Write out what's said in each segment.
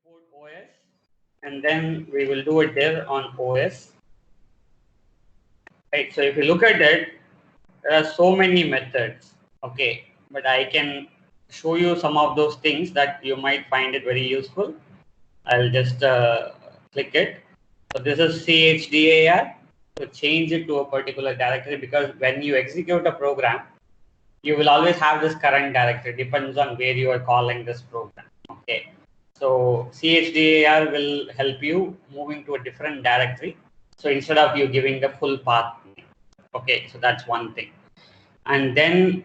import OS, and then we will do a dir on OS. Right. So if you look at it, there are so many methods. Okay, but I can show you some of those things that you might find it very useful. I'll just click it. So this is CHDAR. So change it to a particular directory, because when you execute a program, you will always have this current directory. Depends on where you are calling this program. Okay. So CHDAR will help you moving to a different directory. So instead of you giving the full path. Okay. So that's one thing. And then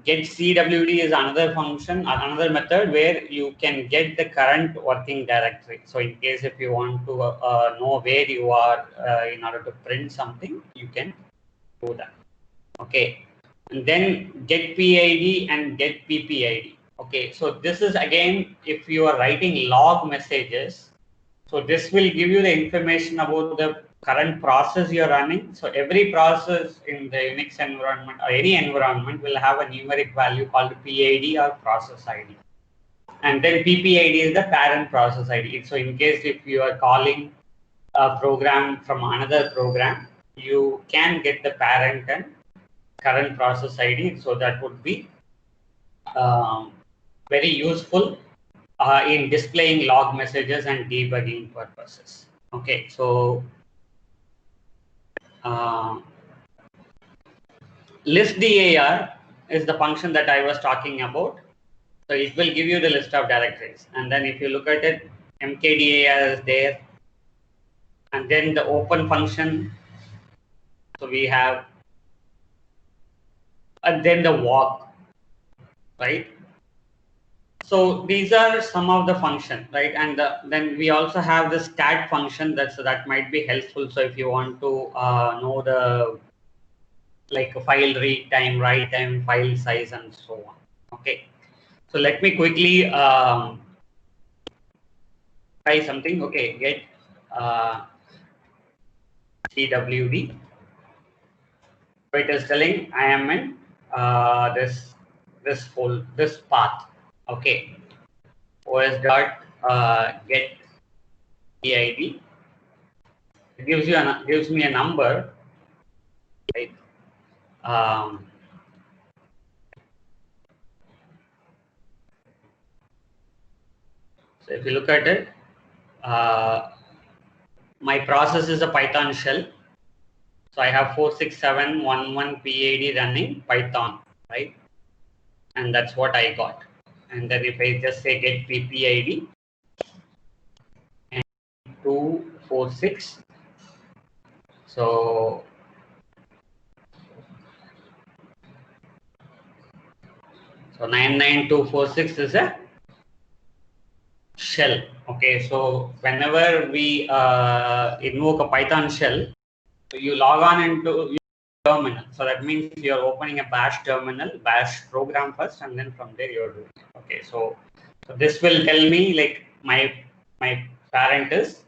get CWD is another function, another method where you can get the current working directory. So in case if you want to know where you are in order to print something, you can do that. Okay, and then get PID and get PPID. Okay, so this is again if you are writing log messages. So this will give you the information about the current process you're running. So every process in the Unix environment or any environment will have a numeric value called PID or process ID. And then PPID is the parent process ID. So in case if you are calling a program from another program, you can get the parent and current process ID. So that would be very useful in displaying log messages and debugging purposes. Okay, so list DAR is the function that I was talking about. So it will give you the list of directories, and then if you look at it, mkdir is there, and then the open function. So we have, and then the walk, right? So these are some of the functions, right? And then we also have the stat function that might be helpful. So if you want to know the like file read time, write time, file size, and so on. Okay, so let me quickly try something. Okay, get CWD. So it is telling I am in this path. Okay, os dot get PID. It gives me a number, right? So if you look at it, my process is a Python shell. So I have 46711 PID running Python, right? And that's what I got. And then if I just say get PPID and 246, so so 99246 is a shell. Okay, so whenever we invoke a Python shell, you log on into terminal. So that means you're opening a bash terminal, bash program first, and then from there you're doing it. Okay, so this will tell me like my parent is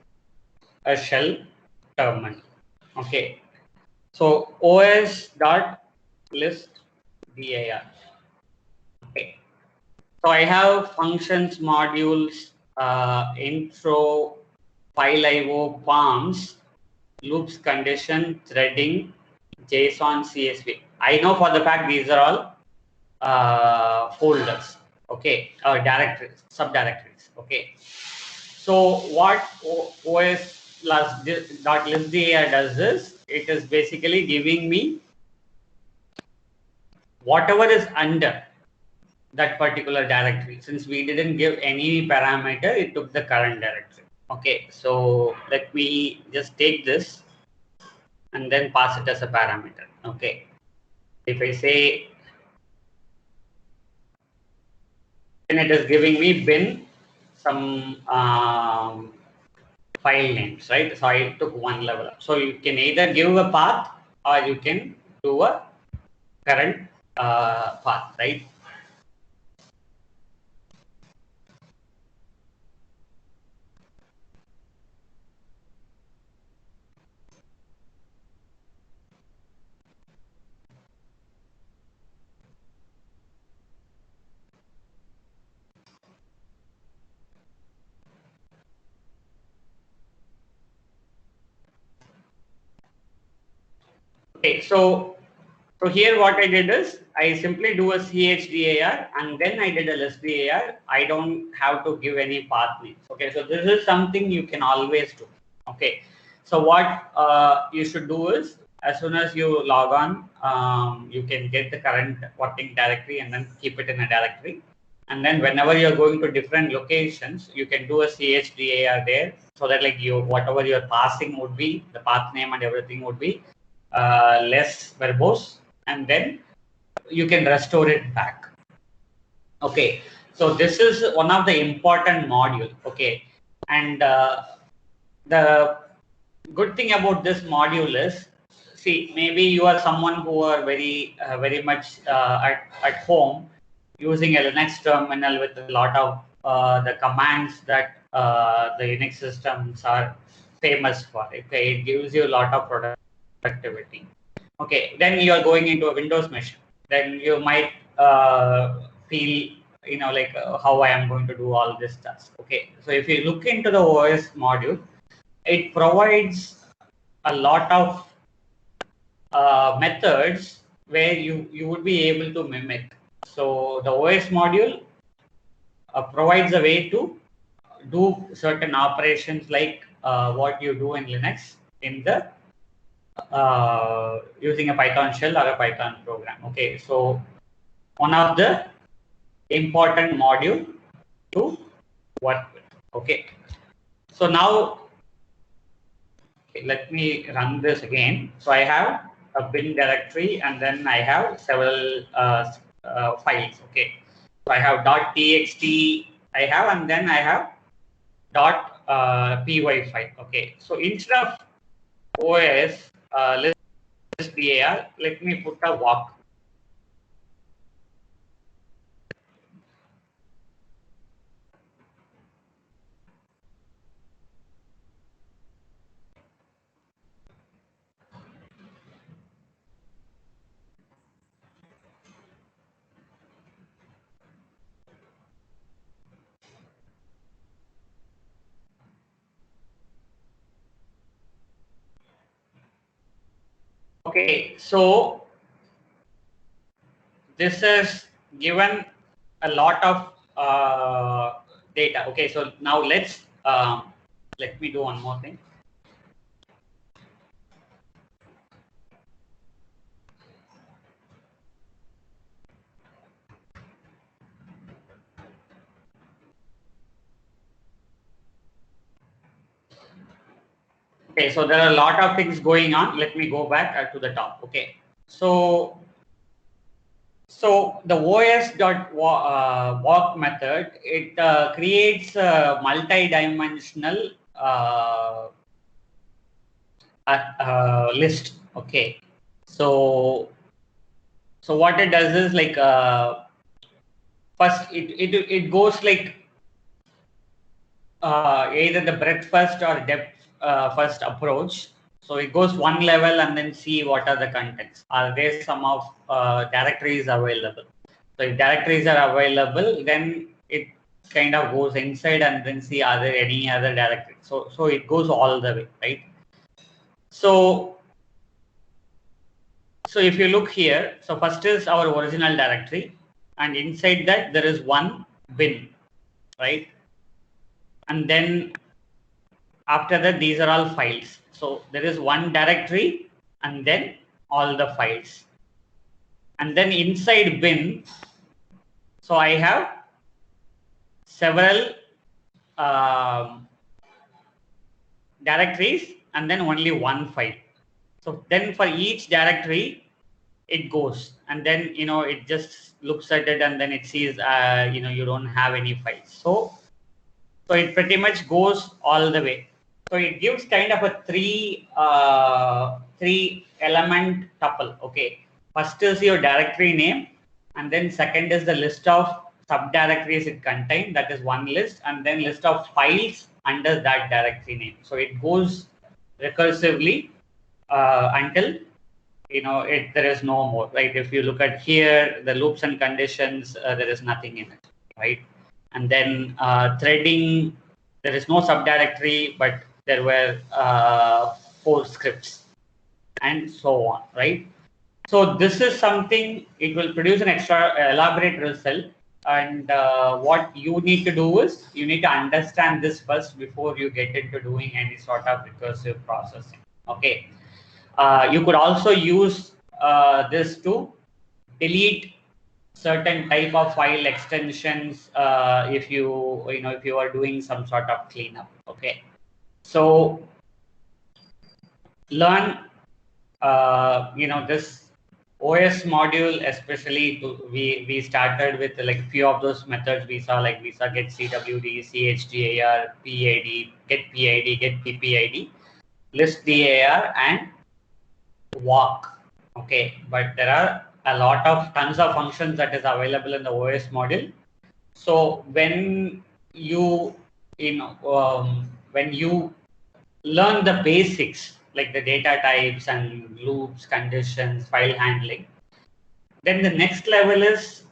a shell terminal. Okay, so os dot list dir. Okay, so I have functions, modules, intro, file IO, forms, loops, condition, threading, JSON, CSV. I know for the fact these are all folders, okay, or directories, subdirectories, okay. So what os.listdir does is, it is basically giving me whatever is under that particular directory. Since we didn't give any parameter, it took the current directory. Okay, so let me just take this and then pass it as a parameter. Okay, if I say, then it is giving me bin some file names, right? So I took one level up. So you can either give a path or you can do a current path, right? Okay, so here what I did is I simply do a chdir and then I did a listdir. I don't have to give any path names. Okay, so this is something you can always do. Okay, so what you should do is as soon as you log on, you can get the current working directory and then keep it in a directory. And then whenever you're going to different locations, you can do a chdir there, so that like you whatever you're passing would be, the path name and everything would be less verbose, and then you can restore it back. Okay, so this is one of the important module. Okay, and the good thing about this module is, see, maybe you are someone who are very much at home using a Linux terminal with a lot of the commands that the Unix systems are famous for. Okay, it gives you a lot of productivity. Okay, then you are going into a Windows machine. Then you might feel, like how I am going to do all this stuff. Okay, so if you look into the OS module, it provides a lot of methods where you would be able to mimic. So the OS module provides a way to do certain operations like what you do in Linux in the using a Python shell or a Python program. Okay, so one of the important module to work with. Okay, so now let me run this again. So I have a bin directory and then I have several files. Okay, so I have .txt I have, and then I have .py file. Okay, so instead of OS listdir, let me put a walk. Okay, so this is given a lot of data. Okay, so now let me do one more thing. Okay, so there are a lot of things going on. Let me go back to the top. Okay, so the OS.walk method, it creates a multi-dimensional list. Okay, so what it does is like first it goes like either the breadth first or depth first approach. So it goes one level and then see what are the contents. Are there some of directories available? So if directories are available, then it kind of goes inside and then see are there any other directories. So it goes all the way, right? So if you look here, so first is our original directory, and inside that there is one bin, right? And then after that, these are all files. So there is one directory and then all the files. And then inside bin, so I have several directories and then only one file. So then for each directory, it goes, and then it just looks at it and then it sees you don't have any files. So it pretty much goes all the way. So it gives kind of a three element tuple. Okay, first is your directory name, and then second is the list of subdirectories it contains, that is one list, and then list of files under that directory name. So it goes recursively until there is no more, right? If you look at here, the loops and conditions, there is nothing in it, right? And then threading, there is no subdirectory, but there were 4 scripts. and so on, right? So this is something, it will produce an extra elaborate result. And what you need to do is you need to understand this first before you get into doing any sort of recursive processing. Okay. You could also use this to delete certain type of file extensions if you are doing some sort of cleanup. Okay. So learn this OS module, especially we started with like few of those methods we saw, like we saw get CWD, CHDAR, PID, get PID, get PPID, list DAR, and walk. Okay, but there are a lot of tons of functions that is available in the OS module. So when you learn the basics like the data types and loops, conditions, file handling, then the next level is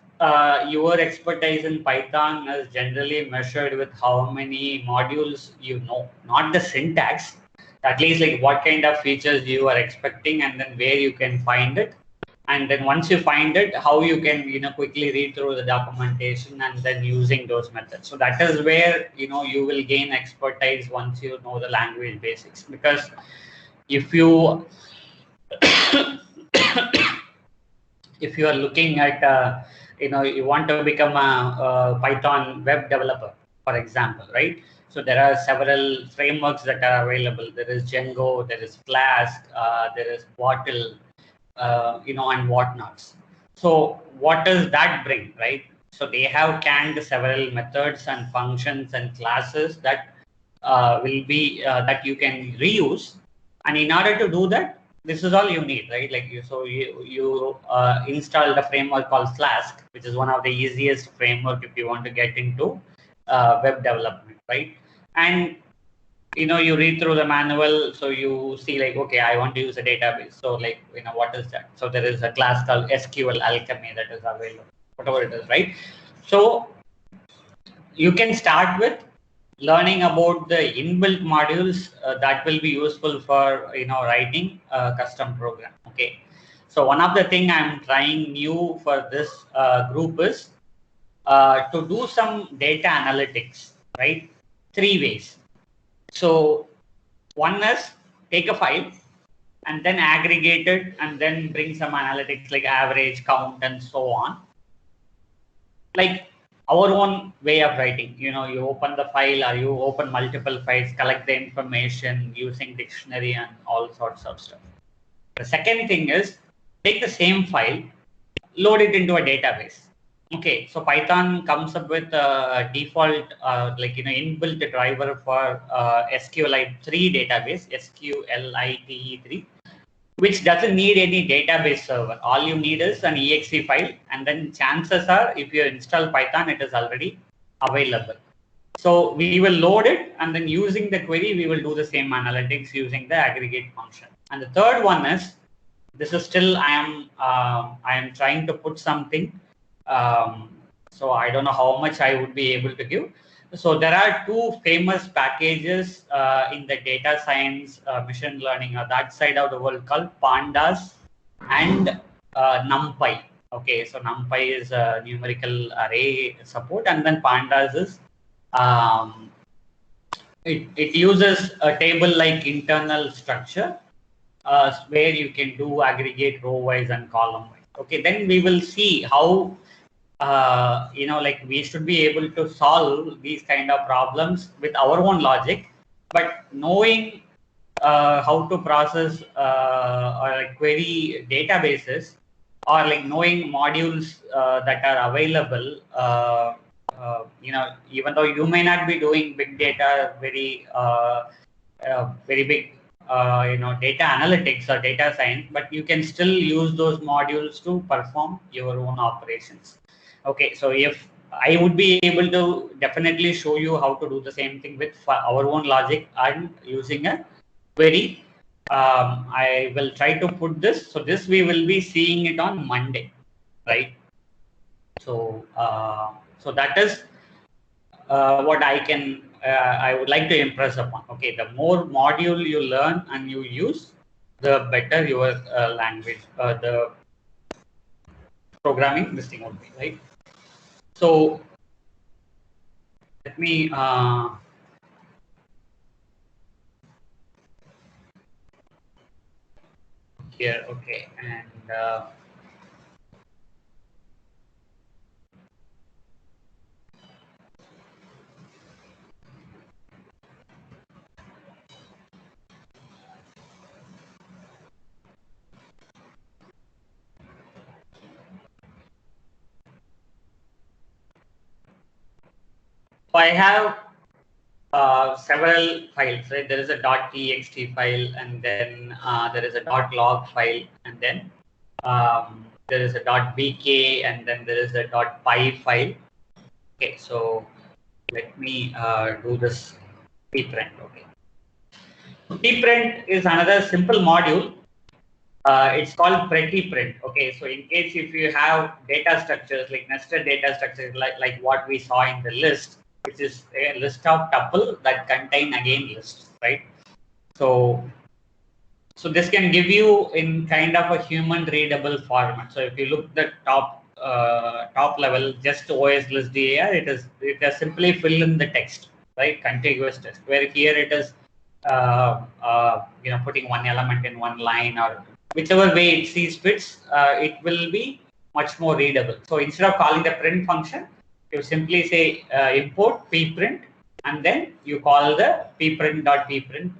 your expertise in Python is generally measured with how many modules you know, not the syntax, at least like what kind of features you are expecting and then where you can find it. And then once you find it, how you can quickly read through the documentation and then using those methods. So that is where you will gain expertise once you know the language basics. Because if you if you are looking at you want to become a Python web developer, for example, right? So there are several frameworks that are available. There is Django, there is Flask, there is Wattle, and whatnots. So what does that bring, right? So they have canned several methods and functions and classes that will be that you can reuse. And in order to do that, this is all you need, right? Like you install the framework called Flask, which is one of the easiest framework if you want to get into web development, right? And you read through the manual, so you see like, okay, I want to use a database. So like, what is that? So there is a class called SQL Alchemy that is available, whatever it is, right? So you can start with learning about the inbuilt modules that will be useful for writing a custom program. Okay. So one of the thing I'm trying new for this group is to do some data analytics, right? Three ways. So one is take a file and then aggregate it and then bring some analytics like average, count, and so on. Like our own way of writing, you open the file or you open multiple files, collect the information using dictionary and all sorts of stuff. The second thing is take the same file, load it into a database. Okay, so Python comes up with a default, inbuilt driver for SQLite 3 database, SQLite 3, which doesn't need any database server. All you need is an exe file, and then chances are, if you install Python, it is already available. So we will load it, and then using the query, we will do the same analytics using the aggregate function. And the third one is, this is still I am trying to put something. So I don't know how much I would be able to give. So there are two famous packages in the data science, machine learning, or that side of the world called Pandas and NumPy. Okay, so NumPy is a numerical array support, and then Pandas is it uses a table-like internal structure where you can do aggregate row-wise and column-wise. Okay, then we will see how like we should be able to solve these kind of problems with our own logic, but knowing how to process or like query databases, or like knowing modules that are available, even though you may not be doing big data, very big data analytics or data science, but you can still use those modules to perform your own operations. Okay, so if I would be able to definitely show you how to do the same thing with our own logic and using a query. I will try to put this. So this we will be seeing it on Monday, right? So so that is what I would like to impress upon. Okay, the more module you learn and you use, the better your language, the programming this thing would be, right? So let me here, okay, and so I have several files, right? There is a .txt file, and then there is a .log file, and then there is a .bk, and then there is a .py file. Okay, so let me do this pprint. Okay, pprint is another simple module. It's called pretty print. Okay, so in case if you have data structures like nested data structures like what we saw in the list, which is a list of tuple that contain again lists, right? So this can give you in kind of a human readable format. So if you look the top level, just OS list DAR, it is simply fill in the text, right? Contiguous text. Where here it is, putting one element in one line or whichever way it sees fits, it will be much more readable. So instead of calling the print function, you simply say import pprint, and then you call the pprint.pprint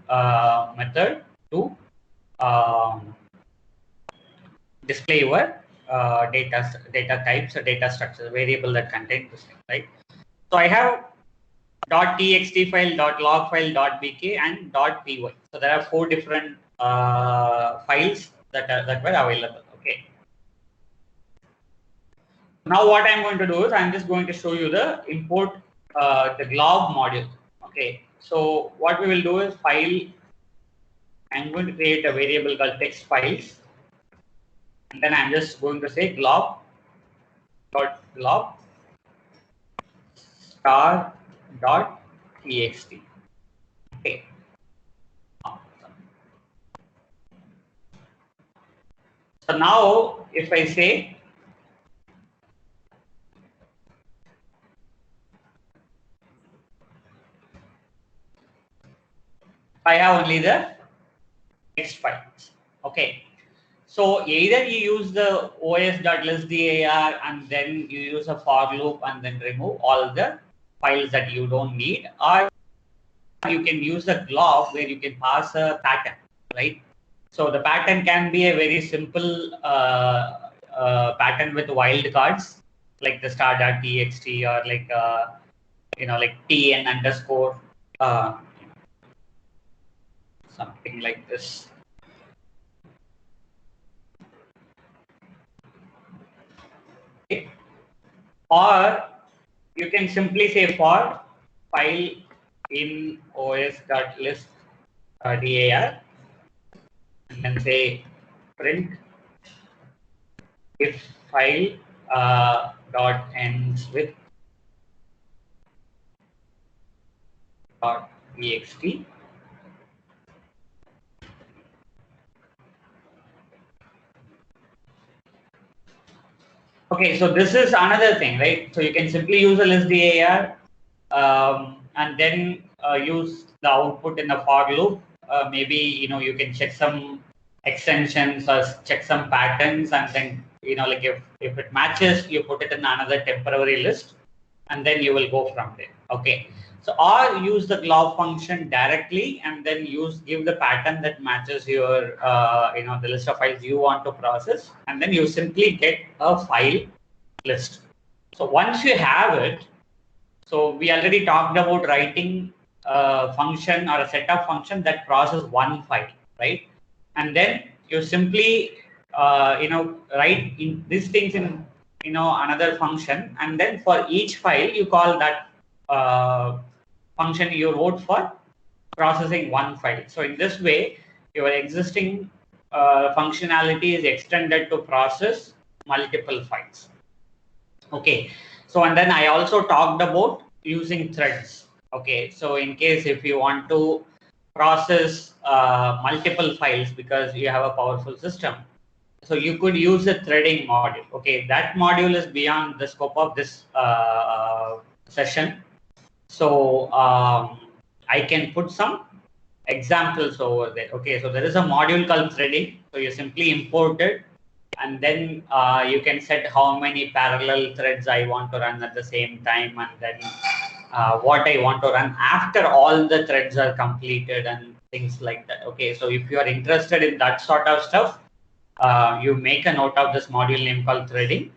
method to display your data types or data structures, variable that contain this thing, right? So I have .txt file, .log file, .bk, and .py. So there are 4 different files that were available. Okay. Now what I'm going to do is I'm just going to show you the import the glob module. Okay. So what we will do is file. I'm going to create a variable called text files, and then I'm just going to say glob star dot txt. Okay. So now if I say I have only the text files. Okay. So either you use the os.listDar and then you use a for loop and then remove all the files that you don't need, or you can use the glob where you can pass a pattern, right? So the pattern can be a very simple pattern with wildcards like the star.txt or like like tn underscore something like this. Okay. Or you can simply say for file in os.list dar and then say print if file dot ends with .txt. Okay, so this is another thing, right? So you can simply use a list dar and then use the output in the for loop. Maybe you can check some extensions or check some patterns, and then like if it matches, you put it in another temporary list, and then you will go from there. Okay. So or use the glob function directly and then give the pattern that matches your the list of files you want to process, and then you simply get a file list. So once you have it, so we already talked about writing a function or a set of function that process one file, right? And then you simply write in these things in another function, and then for each file you call that function you wrote for processing one file. So in this way, your existing functionality is extended to process multiple files. Okay. So and then I also talked about using threads. Okay. So in case if you want to process multiple files because you have a powerful system. So you could use a threading module. Okay, that module is beyond the scope of this session. So I can put some examples over there. Okay, so there is a module called threading. So you simply import it, and then you can set how many parallel threads I want to run at the same time, and then what I want to run after all the threads are completed and things like that. Okay, so if you are interested in that sort of stuff, you make a note of this module name called threading,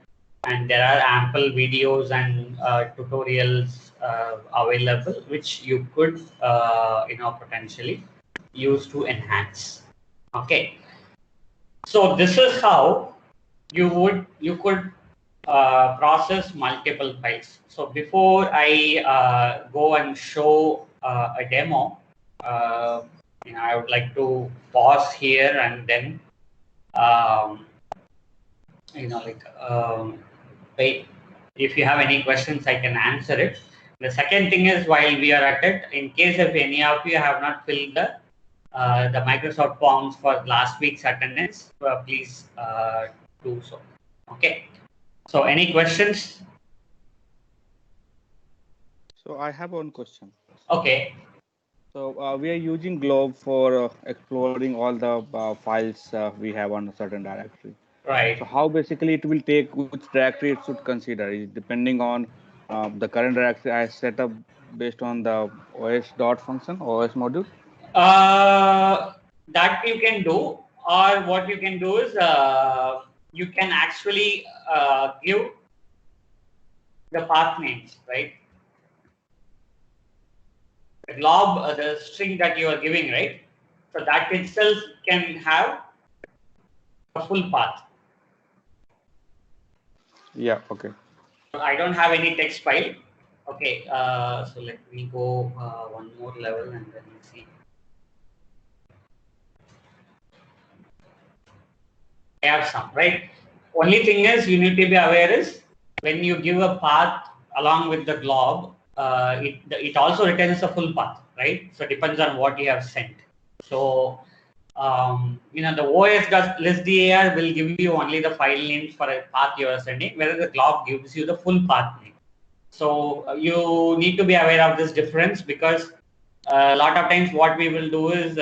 and there are ample videos and tutorials available which you could potentially use to enhance. Okay, so this is how you could process multiple files. So before I go and show a demo, I would like to pause here and then wait. If you have any questions, I can answer it. The second thing is, while we are at it, in case if any of you have not filled the Microsoft forms for last week's attendance, please do so. Okay. So any questions? So I have one question. Okay. So we are using Globe for exploring all the files we have on a certain directory. Right. So how basically it will take which directory it should consider is depending on the current directory I set up based on the OS dot function, OS module. That you can do, or what you can do is you can actually give the path names, right? The glob, the string that you are giving, right? So that itself can have a full path. Yeah, okay. I don't have any text file. Okay, so let me go one more level and then see. I have some, right? Only thing is you need to be aware is when you give a path along with the glob, it also returns a full path, right? So it depends on what you have sent. So the OS.listDar will give you only the file names for a path you are sending, whereas the glob gives you the full path name. So you need to be aware of this difference, because a lot of times what we will do is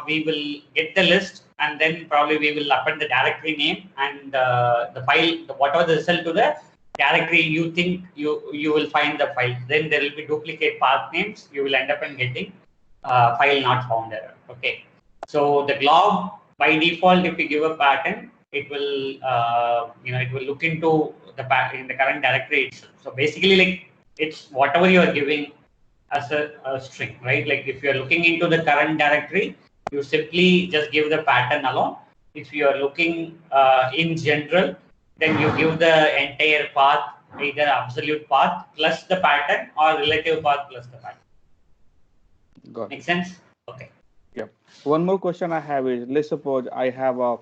we will get the list and then probably we will append the directory name and the file, whatever the result to the directory you think you will find the file. Then there will be duplicate path names. You will end up in getting file not found error. Okay. So the glob by default, if you give a pattern, it will it will look into the in the current directory itself. So basically, like, it's whatever you are giving as a string, right? Like if you are looking into the current directory, you simply just give the pattern alone. If you are looking in general, then you give the entire path, either absolute path plus the pattern or relative path plus the pattern. Got it. Make sense? Okay. Yep. One more question I have is, let's suppose I have a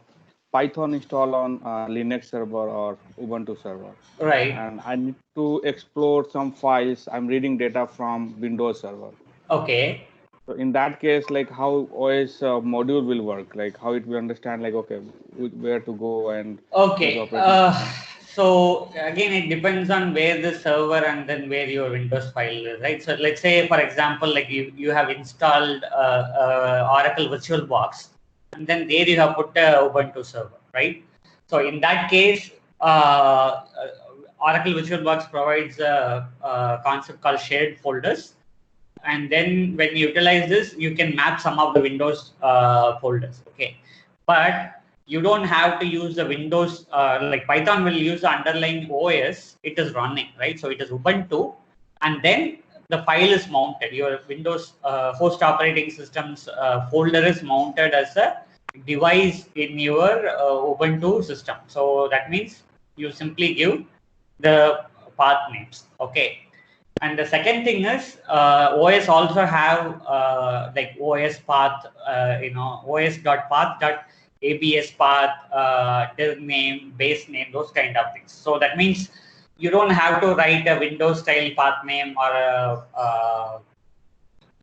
Python installed on Linux server or Ubuntu server. Right. And I need to explore some files. I'm reading data from Windows server. Okay. So in that case, like how OS module will work, like how it will understand, like, okay, where to go and okay. So again, it depends on where the server and then where your Windows file is, right? So let's say, for example, like you have installed Oracle VirtualBox, and then there you have put a Ubuntu server, right? So in that case, Oracle VirtualBox provides a concept called shared folders. And then when you utilize this, you can map some of the Windows folders, okay? But you don't have to use the Windows, like Python will use the underlying OS it is running, right? So it is Ubuntu, and then the file is mounted. Your Windows host operating system's folder is mounted as a device in your Ubuntu system. So that means you simply give the path names, okay? And the second thing is OS also have like OS path, os.path.abs path, div name, base name, those kind of things. So that means you don't have to write a Windows style path name or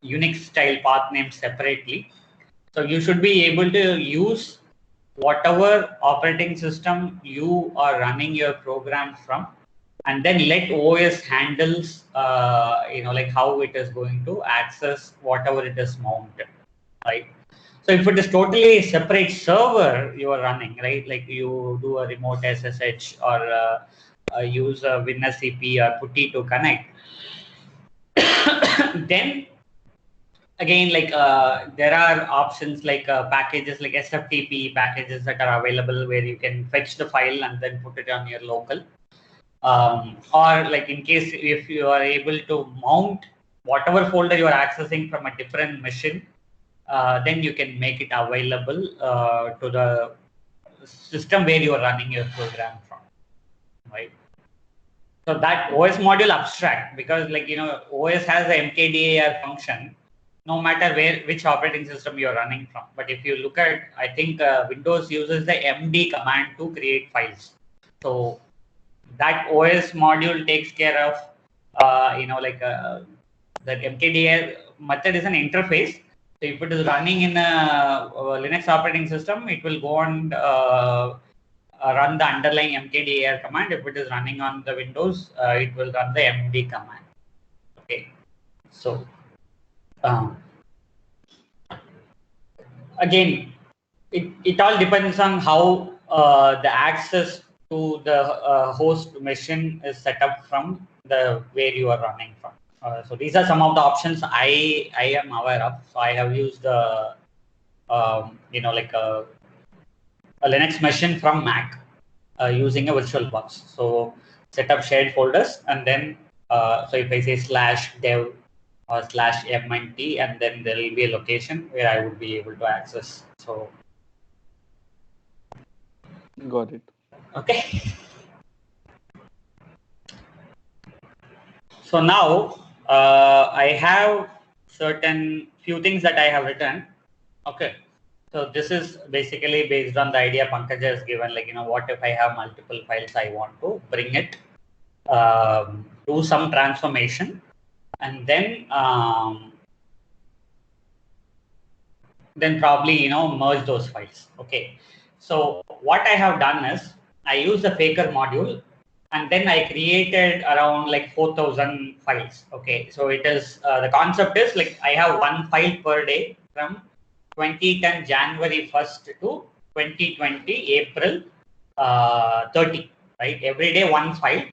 Unix style path names separately. So you should be able to use whatever operating system you are running your program from, and then let OS handles, like how it is going to access whatever it is mounted, right? So if it is totally separate server you are running, right? Like you do a remote SSH or use a WinSCP or PuTTY to connect, then again, like there are options like packages like SFTP packages that are available where you can fetch the file and then put it on your local. Or like in case if you are able to mount whatever folder you are accessing from a different machine, then you can make it available to the system where you are running your program from, right? So that OS module abstract, because like, OS has the mkdir function no matter which operating system you're running from. But if you look at, I think Windows uses the md command to create files. So that OS module takes care of, that mkdir method is an interface. So if it is running in a Linux operating system, it will go and run the underlying mkdir command. If it is running on the Windows, it will run the md command. Okay, so again, it all depends on how the access to the host machine is set up from the where you are running from. So these are some of the options I am aware of. So I have used like a Linux machine from Mac using a VirtualBox. So set up shared folders, and then so if I say /dev or /mnt, and then there will be a location where I would be able to access. So Got it. okay. So now I have certain few things that I have written. Okay. So this is basically based on the idea Pankaj has given, like, what if I have multiple files, I want to bring it, do some transformation, and then probably, merge those files. Okay. So what I have done is I use the Faker module, and then I created around like 4,000 files. Okay. So it is, the concept is like I have one file per day from 2010 January 1st to 2020 April 30, right? Every day one file,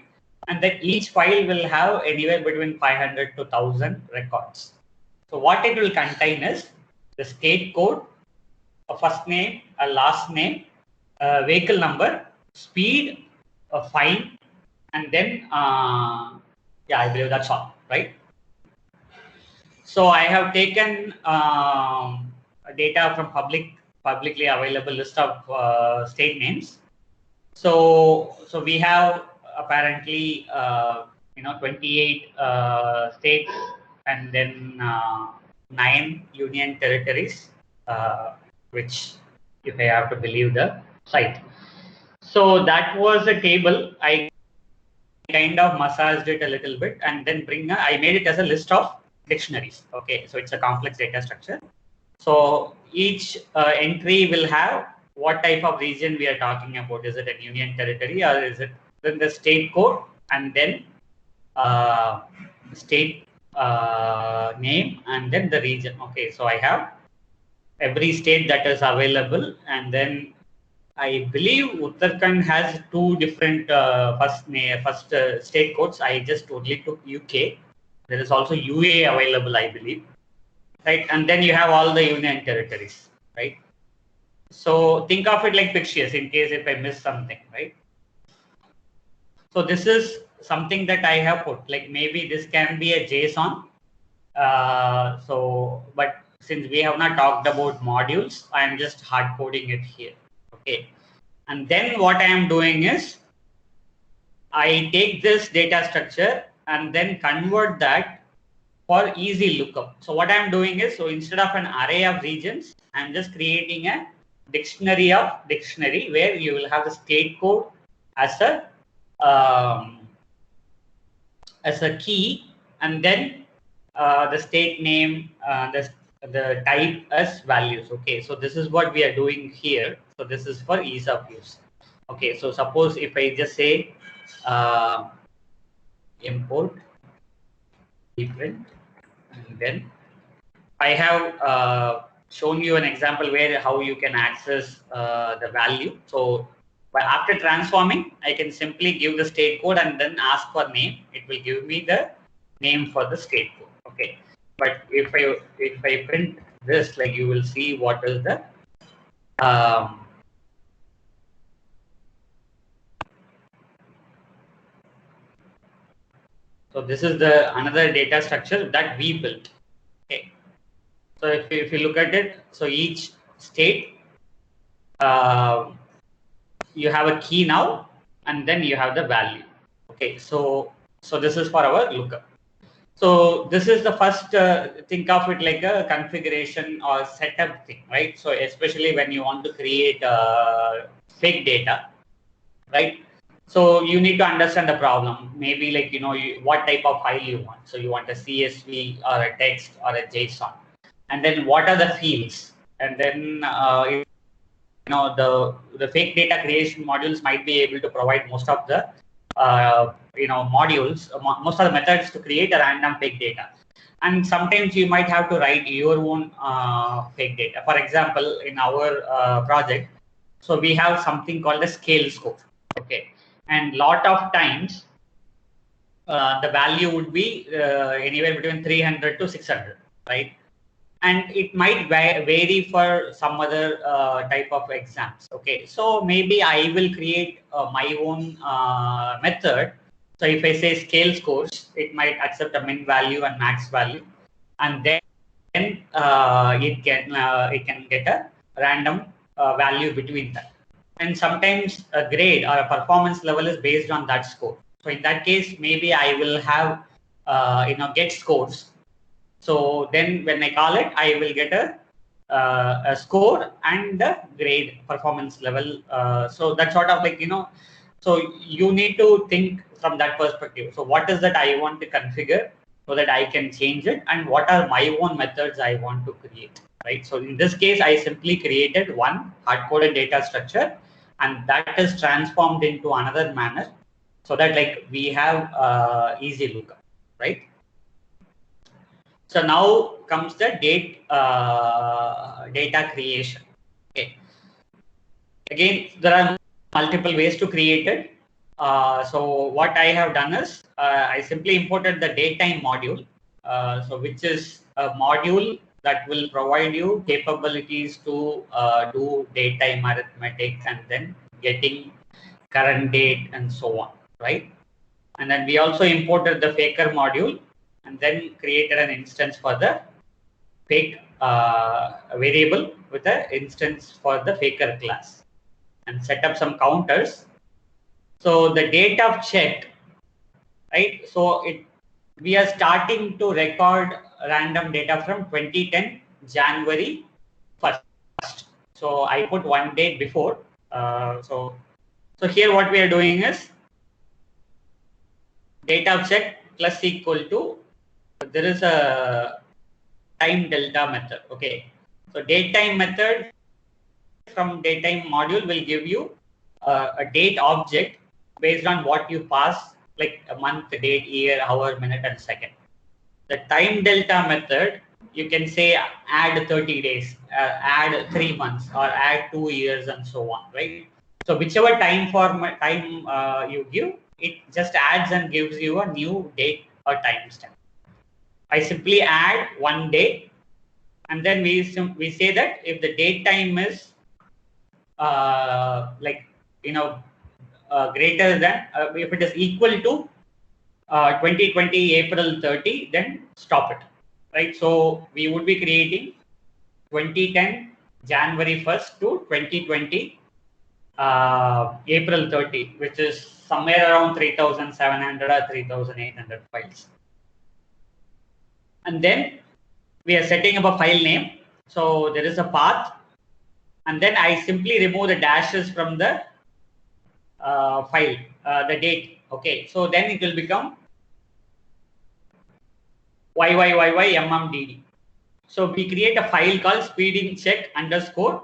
and then each file will have anywhere between 500 to 1,000 records. So what it will contain is the state code, a first name, a last name, a vehicle number, speed, a fine, and then yeah, I believe that's all, right? So I have taken data from publicly available list of state names. So we have apparently 28 states, and then 9 union territories, which, if I have to believe the site. So that was a table. I kind of massaged it a little bit, and then I made it as a list of dictionaries. Okay, so it's a complex data structure. So each entry will have what type of region we are talking about. Is it a union territory, or is it then the state code, and then state name, and then the region. Okay, so I have every state that is available, and then I believe Uttarakhand has 2 different first state codes. I just only took UK. There is also UA available, I believe, right? And then you have all the union territories, right? So think of it like Pictius in case if I miss something, right? So this is something that I have put, like maybe this can be a JSON. But since we have not talked about modules, I am just hard coding it here. Okay. And then what I am doing is I take this data structure and then convert that for easy lookup. So what I'm doing is, so instead of an array of regions, I'm just creating a dictionary of dictionary where you will have the state code as a key, and then the state name, the type as values. Okay, so this is what we are doing here. So this is for ease of use. Okay, so suppose if I just say import print, and then I have shown you an example where how you can access the value. So but after transforming, I can simply give the state code and then ask for name. It will give me the name for the state code. Okay. But if I print this, like you will see what is the so this is the another data structure that we built. Okay. So if you look at it, so each state you have a key now, and then you have the value. Okay, so this is for our lookup. So this is the first think of it like a configuration or setup thing, right? So especially when you want to create fake data, right? So you need to understand the problem. Maybe like what type of file you want. So you want a CSV or a text or a JSON, and then what are the fields, and then the fake data creation modules might be able to provide most of the modules, most of the methods to create a random fake data. And sometimes you might have to write your own fake data. For example, in our project, so we have something called a scale score. Okay, and lot of times the value would be anywhere between 300 to 600, right? And it might vary for some other type of exams. Okay, so maybe I will create my own method. So if I say scale scores, it might accept a min value and max value, and then it can get a random value between that. And sometimes a grade or a performance level is based on that score. So in that case, maybe I will have get scores. So then when I call it, I will get a score and the grade performance level. So that sort of like, so you need to think from that perspective. So what is that I want to configure so that I can change it, and what are my own methods I want to create, right? So in this case, I simply created one hard-coded data structure, and that is transformed into another manner so that like we have easy lookup, right? So now comes the data creation. Okay. Again, there are multiple ways to create it. So what I have done is I simply imported the datetime module, so which is a module that will provide you capabilities to do datetime arithmetic and then getting current date and so on, right? And then we also imported the faker module and then created an instance for the fake variable with an instance for the faker class and set up some counters. So the date of check, right? So we are starting to record random data from 2010 January 1st. So I put one date before. So here what we are doing is date of check plus equal to, there is a time delta method. Okay, so datetime method from datetime module will give you a date object based on what you pass, like a month, date, year, hour, minute, and second. The time delta method, you can say add 30 days, add 3 months, or add 2 years, and so on, right? So whichever time you give, it just adds and gives you a new date or timestamp. I simply add one day, and then we say that if the date time is greater than, if it is equal to 2020 April 30, then stop it, right? So we would be creating 2010 January 1st to 2020 April 30, which is somewhere around 3,700 or 3,800 files. And then we are setting up a file name. So there is a path, and then I simply remove the dashes from the file, the date. Okay, so then it will become YYYYMMDD. So we create a file called speeding check underscore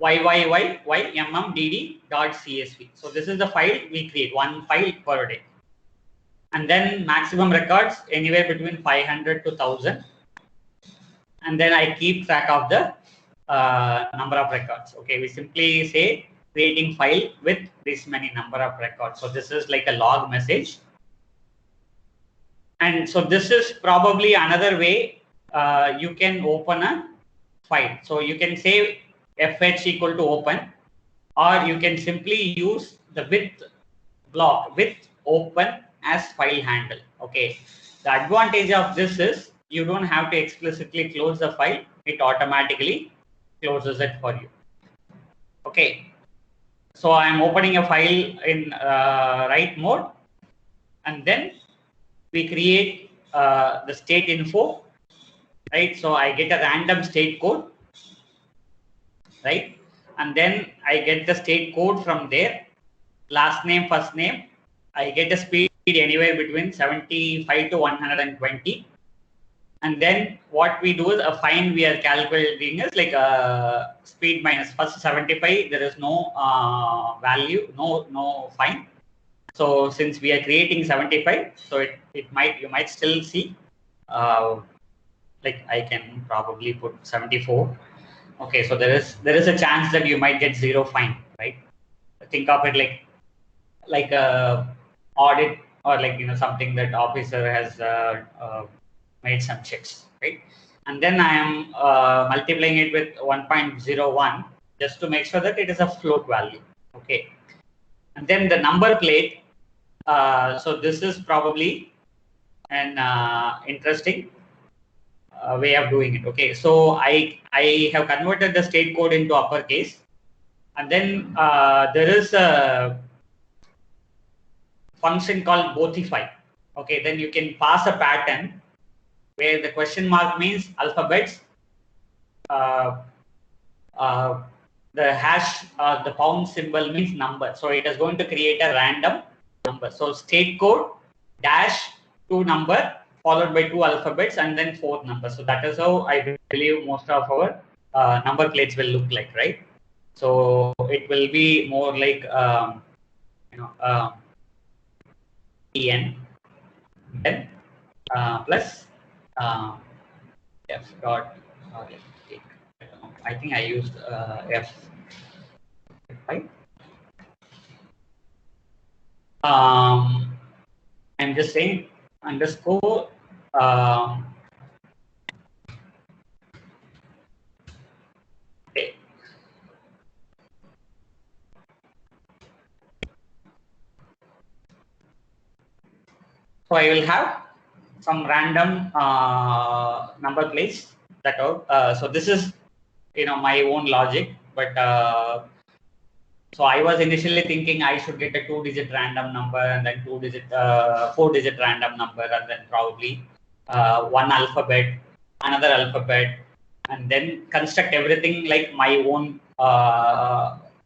YYYYMMDD.csv. So this is the file we create, one file per day. And then maximum records anywhere between 500 to 1000. And then I keep track of the number of records. Okay, we simply say creating file with this many number of records. So this is like a log message. And so this is probably another way you can open a file. So you can say fh equal to open, or you can simply use the with block with open as file handle. Okay, the advantage of this is you don't have to explicitly close the file, it automatically closes it for you. Okay, so I'm opening a file in write mode, and then we create the state info, right? So I get a random state code, right? And then I get the state code from there, last name, first name. I get a speed anywhere between 75 to 120. And then what we do is a fine we are calculating is like a speed minus first 75. There is no value, no fine. So since we are creating 75, so you might still see like I can probably put 74. Okay, so there is a chance that you might get zero fine, right? Think of it like a audit, or like something that officer has made some checks, right? And then I am multiplying it with 1.01 just to make sure that it is a float value. Okay, and then the number plate. So this is probably an interesting way of doing it. Okay, so I have converted the state code into uppercase, and then there is a function called bothify. Okay, then you can pass a pattern where the question mark means alphabets, the hash, the pound symbol means number. So it is going to create a random number. So state code dash 2 number followed by 2 alphabets and then 4th number. So that is how I believe most of our number plates will look like, right? So it will be more like en then plus f dot. I think I used f. Right? I'm just saying underscore okay. So I will have some random number plates that are so this is my own logic, but so I was initially thinking I should get a 2-digit random number and then 4-digit random number, and then probably one alphabet, another alphabet, and then construct everything like my own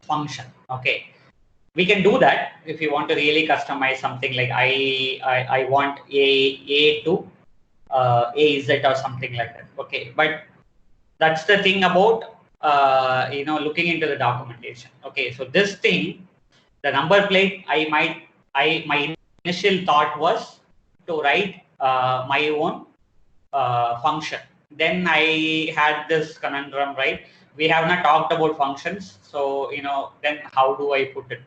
function. Okay, we can do that if you want to really customize something, like I want a to AZ or something like that. Okay, but that's the thing about looking into the documentation. Okay, so this thing, the number plate, my initial thought was to write my own function. Then I had this conundrum, right? We have not talked about functions, so then how do I put it?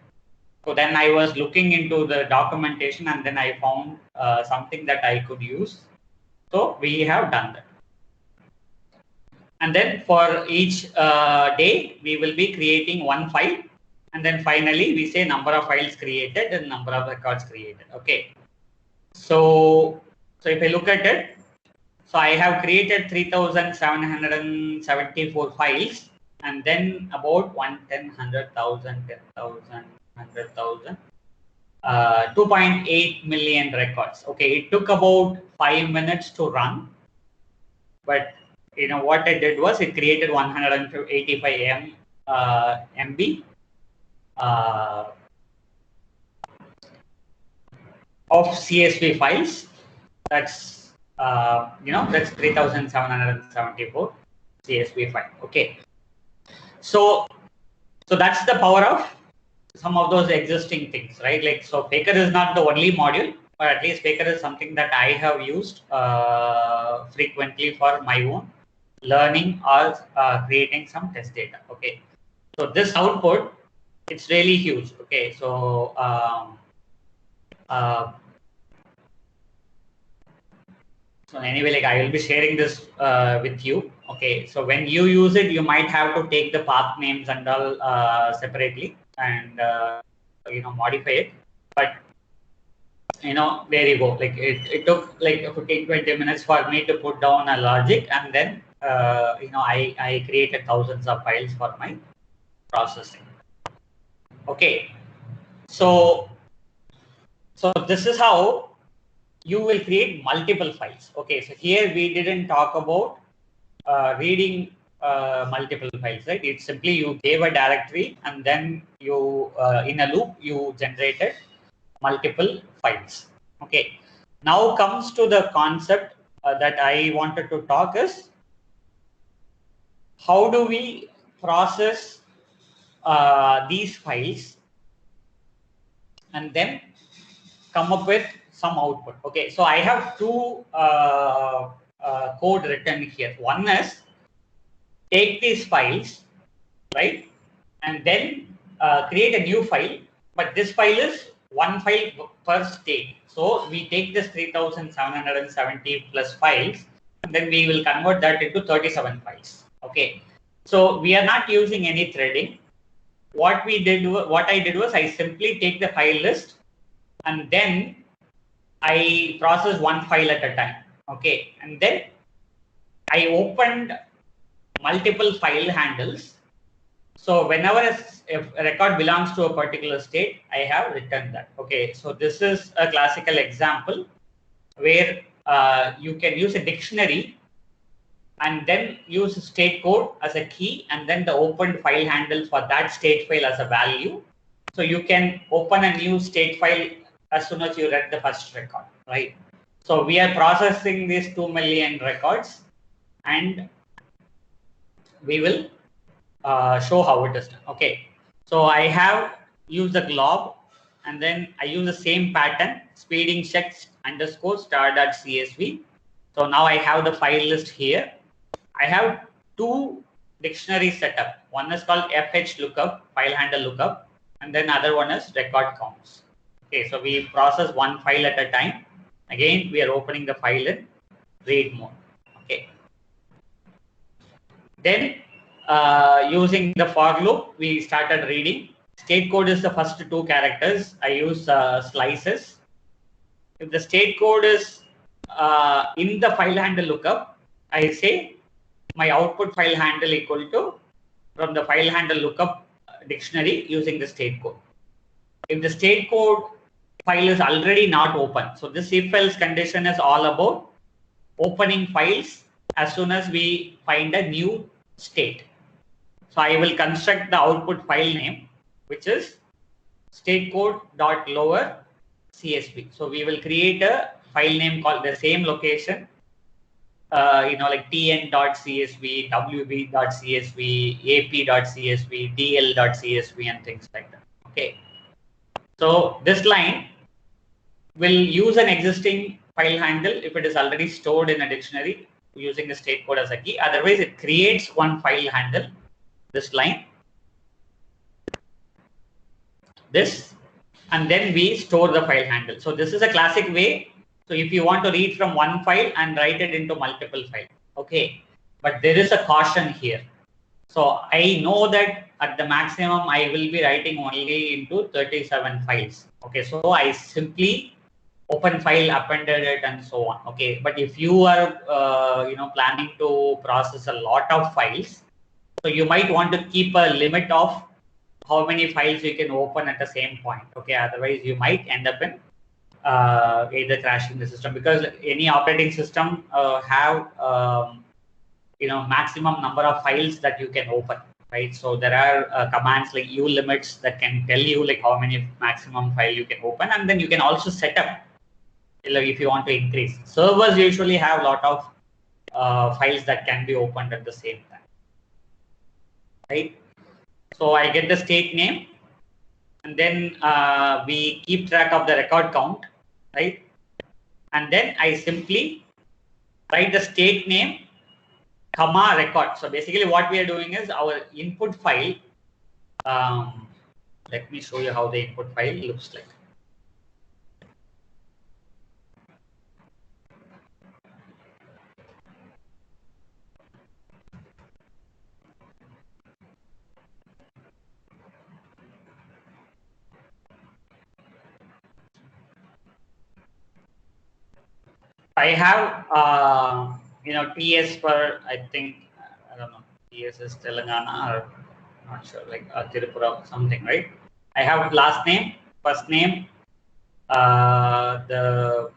So then I was looking into the documentation, and then I found something that I could use. So we have done that. And then for each day, we will be creating one file. And then finally, we say number of files created and number of records created. Okay. So if I look at it, so I have created 3,774 files, and then about 110, 100,000, 10,000, 100,000, 2.8 million records. Okay, it took about 5 minutes to run, but what I did was it created 185 MB of CSV files, that's that's 3774 CSV file. Okay, so that's the power of some of those existing things, right? Like, so Faker is not the only module, but at least Faker is something that I have used frequently for my own learning or creating some test data. Okay, so this output, it's really huge. Okay, so so anyway, like, I will be sharing this with you. Okay, so when you use it, you might have to take the path names and all separately and modify it. But there you go. Like, it took like 15-20 minutes for me to put down a logic, and then I created thousands of files for my processing. Okay, so this is how you will create multiple files. Okay, so here we didn't talk about reading multiple files, right? It's simply you gave a directory and then you, in a loop, you generated multiple files. Okay, now comes to the concept that I wanted to talk is, how do we process these files and then come up with some output. Okay, so I have two code written here. One is take these files, right, and then create a new file, but this file is one file per state. So we take this 3770 plus files, and then we will convert that into 37 files. Okay, so we are not using any threading. What I did was I simply take the file list and then I process one file at a time. Okay, and then I opened multiple file handles. So whenever a record belongs to a particular state, I have written that. Okay, so this is a classical example where you can use a dictionary and then use state code as a key, and then the opened file handle for that state file as a value. So you can open a new state file as soon as you read the first record, right? So we are processing these 2 million records, and we will show how it is done. Okay, so I have used the glob, and then I use the same pattern, speeding checks underscore star.csv. So now I have the file list here. I have two dictionaries set up. One is called fh lookup, file handle lookup, and then other one is record counts. Okay, so we process one file at a time. Again, we are opening the file in read mode. Okay. Then using the for loop, we started reading. State code is the first two characters. I use slices. If the state code is in the file handle lookup, I say my output file handle equal to from the file handle lookup dictionary using the state code. If the state code file is already not open, so this if else condition is all about opening files as soon as we find a new state. So I will construct the output file name, which is state code dot lower CSV. So we will create a file name called the same location, like tn.csv, wb.csv, ap.csv, dl.csv, and things like that. Okay. So this line will use an existing file handle if it is already stored in a dictionary using the state code as a key. Otherwise, it creates one file handle, this line, this, and then we store the file handle. So this is a classic way. So if you want to read from one file and write it into multiple files, okay. But there is a caution here. So I know that at the maximum I will be writing only into 37 files. Okay, so I simply open file, appended it, and so on. Okay, but if you are planning to process a lot of files, so you might want to keep a limit of how many files you can open at the same point. Okay, otherwise you might end up in either crashing the system, because any operating system have maximum number of files that you can open, right? So there are commands like ulimits that can tell you like how many maximum file you can open, and then you can also set up like if you want to increase. Servers usually have a lot of files that can be opened at the same time, right? So I get the state name, and then we keep track of the record count, right? And then I simply write the state name, comma record. So basically what we are doing is our input file. Let me show you how the input file looks like. I have TS for, I think, I don't know, TS is Telangana or not sure, like Tirupura something, right? I have last name, first name, the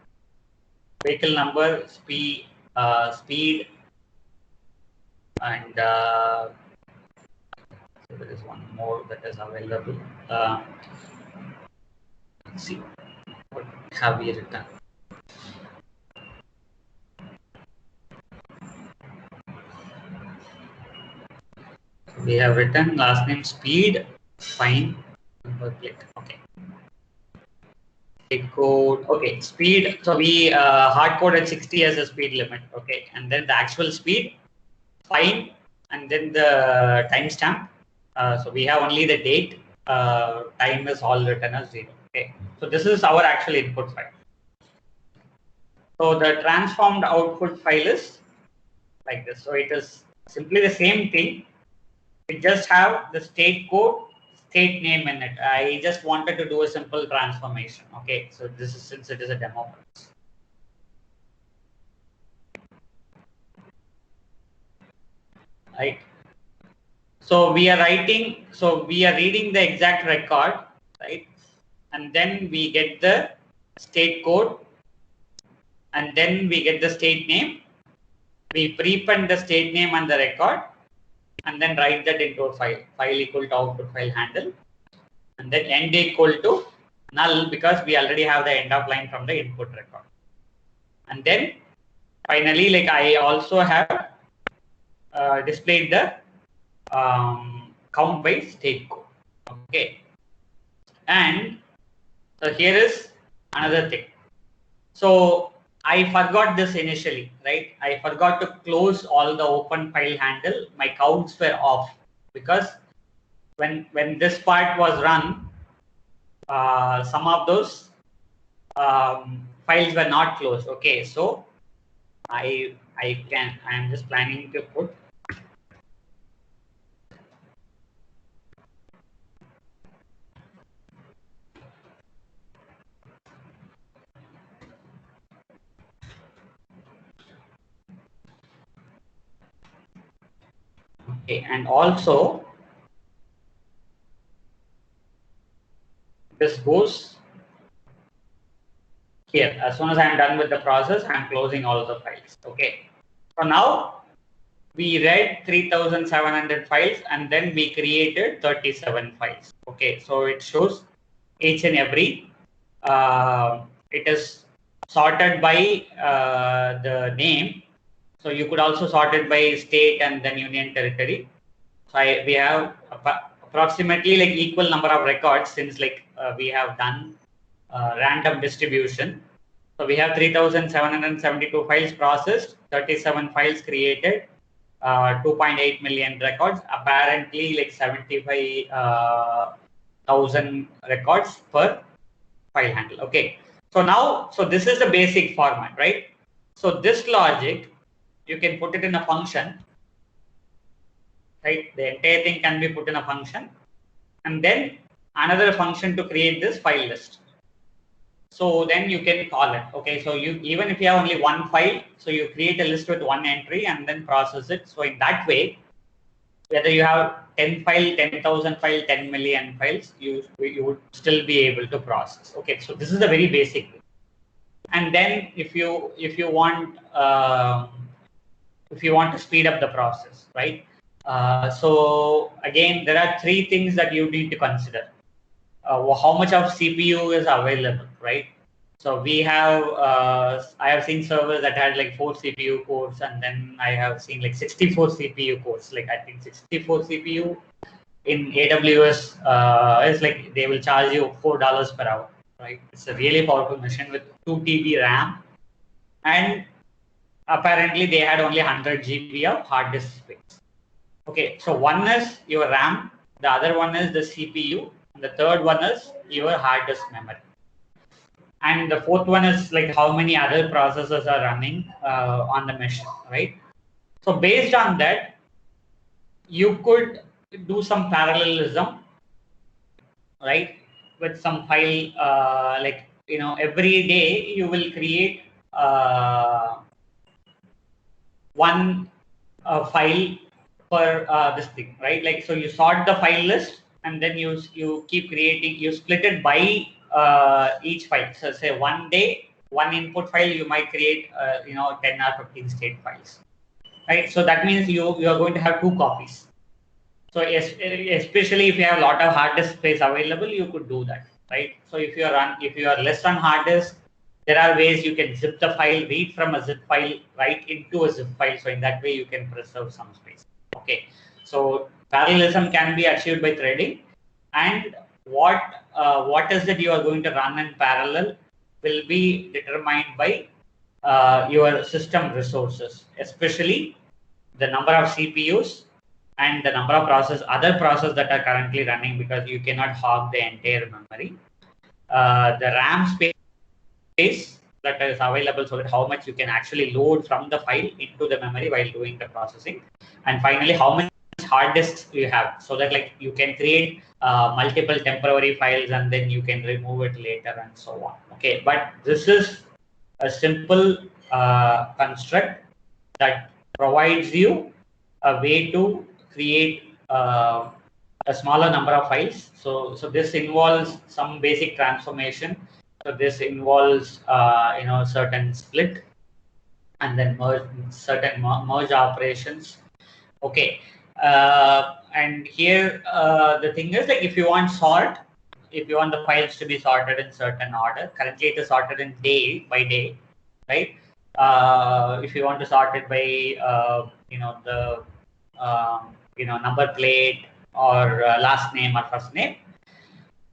vehicle number, speed, and so there is one more that is available. Let's see what have we written. We have written last name, speed, fine, number plate. Okay. Code, okay, speed. So we hard coded 60 as a speed limit. Okay, and then the actual speed, fine, and then the timestamp. So we have only the date. Time is all written as 0. Okay, so this is our actual input file. So the transformed output file is like this. So it is simply the same thing. We just have the state code, state name in it. I just wanted to do a simple transformation. Okay, so this is, since it is a demo. Right. So we are writing, so we are reading the exact record, right? And then we get the state code, and then we get the state name. We prepend the state name and the record, and then write that into a file. File equal to output file handle, and then end equal to null, because we already have the end of line from the input record. And then finally, like I also have displayed the count by state code. Okay, and so here is another thing. So I forgot this initially, right? I forgot to close all the open file handle. My counts were off because when this part was run, some of those files were not closed. Okay, so I am just planning to put okay, and also this goes here. As soon as I am done with the process, I am closing all the files. Okay, so now we read 3,700 files, and then we created 37 files. Okay, so it shows each and every, it is sorted by the name. So you could also sort it by state and then union territory. So we have approximately like equal number of records, since like we have done random distribution. So we have 3,772 files processed, 37 files created, 2.8 million records, apparently like 75,000 records per file handle. Okay, so now, so this is the basic format, right? So this logic, you can put it in a function, right? The entire thing can be put in a function, and then another function to create this file list. So then you can call it. Okay, so you, even if you have only one file, so you create a list with one entry and then process it. So in that way, whether you have 10 file, 10,000 file, 10 million files, you would still be able to process. Okay, so this is the very basic thing. And then if you want to speed up the process, right? So again, there are three things that you need to consider. How much of CPU is available, right? So we have, I have seen servers that had like 4 CPU cores, and then I have seen like 64 CPU cores. Like I think 64 CPU in AWS is like they will charge you $4 per hour, right? It's a really powerful machine with 2 TB RAM, and apparently they had only 100 GB of hard disk space. Okay, so one is your RAM, the other one is the CPU, and the third one is your hard disk memory. And the fourth one is like how many other processes are running on the machine, right? So based on that, you could do some parallelism, right? With some file, like, every day you will create one file for this thing, right? Like, so you sort the file list, and then you keep creating, you split it by each file. So say one day, one input file, you might create 10 or 15 state files, right? So that means you are going to have 2 copies. So especially if you have a lot of hard disk space available, you could do that, right? So if you are less on hard disk, there are ways you can zip the file, read from a zip file, write into a zip file. So in that way, you can preserve some space. Okay. So parallelism can be achieved by threading, and what is that you are going to run in parallel will be determined by your system resources, especially the number of CPUs and the number of other processes that are currently running, because you cannot hog the entire memory. The RAM space that is available, so that how much you can actually load from the file into the memory while doing the processing. And finally, how much hard disks you have, so that like you can create multiple temporary files and then you can remove it later and so on. Okay, but this is a simple construct that provides you a way to create a smaller number of files. So this involves some basic transformation. So this involves certain split, and then certain merge operations. Okay, and here the thing is, like, if you want the files to be sorted in certain order, currently it is sorted in day by day, right? If you want to sort it by the number plate or last name or first name,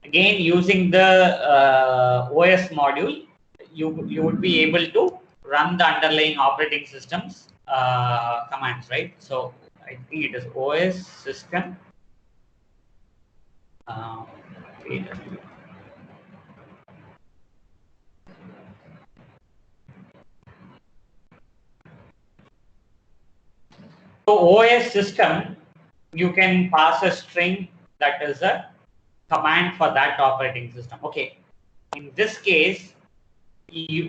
again using the OS module, you would be able to run the underlying operating systems commands, right? So I think it is OS system. So OS system, you can pass a string that is a command for that operating system. Okay, in this case,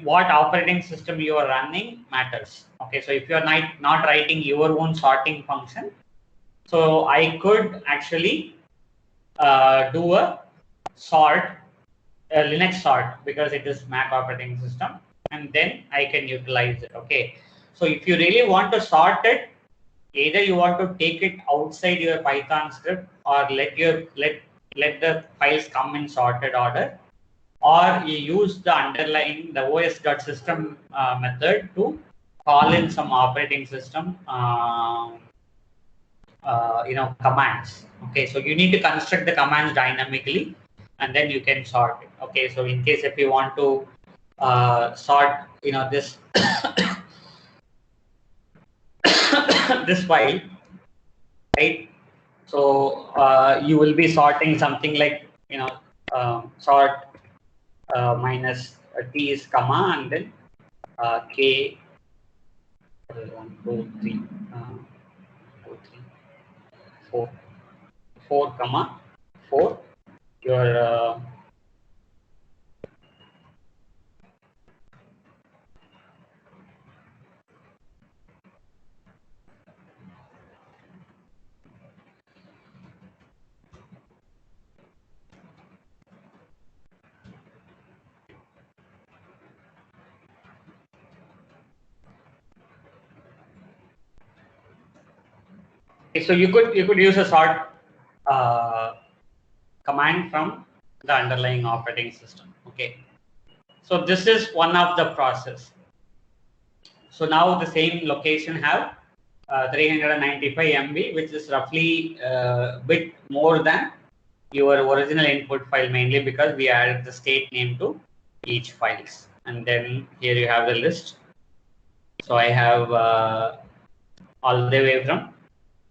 what operating system you are running matters. Okay, so if you are not writing your own sorting function, so I could actually do a sort, a Linux sort, because it is Mac operating system, and then I can utilize it. Okay, so if you really want to sort it, either you want to take it outside your Python script, or let the files come in sorted order, or you use the underlying the os.system method to call in some operating system commands. Okay, so you need to construct the commands dynamically, and then you can sort it. Okay, so in case if you want to sort this this file, right? So you will be sorting something like sort minus t is comma, and then k 1 2 3 2 3 4 4 comma 4 your so you could use a sort command from the underlying operating system. Okay, So this is one of the process. So now the same location have 395 MB, which is roughly a bit more than your original input file, mainly because we added the state name to each files. And then here you have the list. So I have all the way from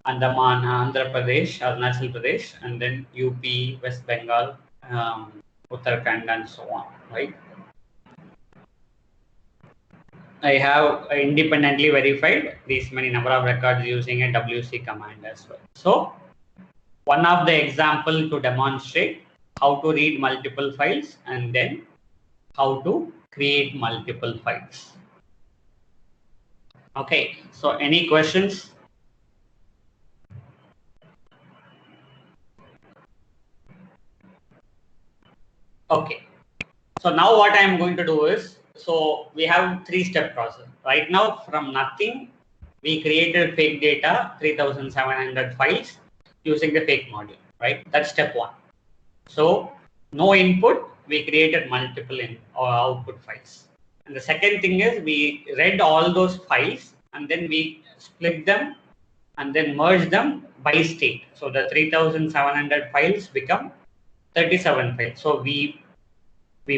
Andaman, Andhra Pradesh, Arunachal Pradesh, and then UP, West Bengal, Uttarakhand, and so on, right? I have independently verified these many number of records using a WC command as well. So one of the example to demonstrate how to read multiple files and then how to create multiple files. Okay, so any questions? Okay, so now what I am going to do is, so we have 3-step process. Right now from nothing, we created fake data, 3,700 files using the fake module, right? That's step 1. So no input, we created multiple output files. And the second thing is we read all those files and then we split them and then merge them by state. So the 3,700 files become 37 files. So we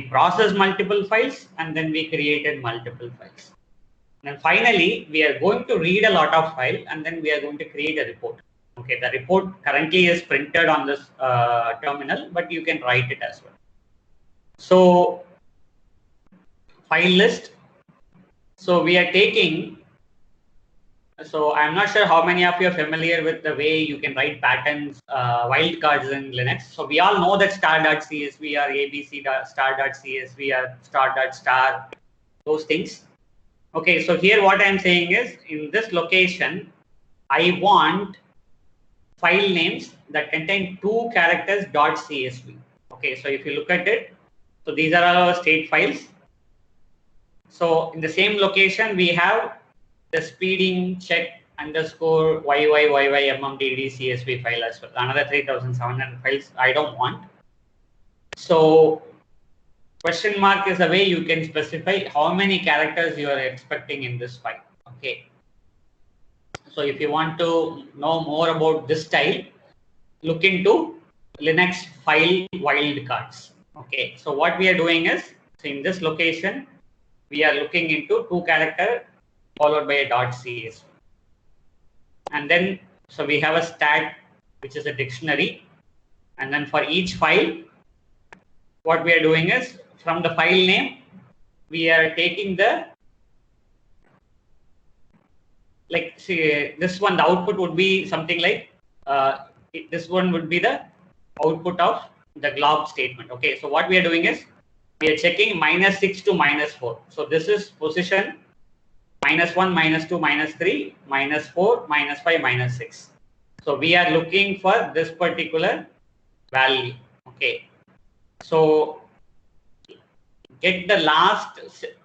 processed multiple files and then we created multiple files. And finally, we are going to read a lot of file and then we are going to create a report. Okay, the report currently is printed on this terminal, but you can write it as well. So file list. So we are taking, so I'm not sure how many of you are familiar with the way you can write patterns, wildcards in Linux. So we all know that star.csv or abc.star.csv or star.star, those things. Okay, so here what I'm saying is in this location, I want file names that contain 2 characters .csv. Okay, so if you look at it, so these are our state files. So in the same location, we have the speeding check underscore YYYYMMDD CSV file as well. Another 3,700 files I don't want. So question mark is the way you can specify how many characters you are expecting in this file. Okay. So if you want to know more about this style, look into Linux file wildcards. Okay. So what we are doing is, so in this location, we are looking into 2 character followed by a .csv. And then, so we have a stat, which is a dictionary. And then for each file, what we are doing is, from the file name, we are taking the, like, see, this one, the output would be something like, this one would be the output of the glob statement. Okay, so what we are doing is, we are checking -6 to -4. So this is position -1, -2, -3, -4, -5, -6. So we are looking for this particular value. Okay. So get the last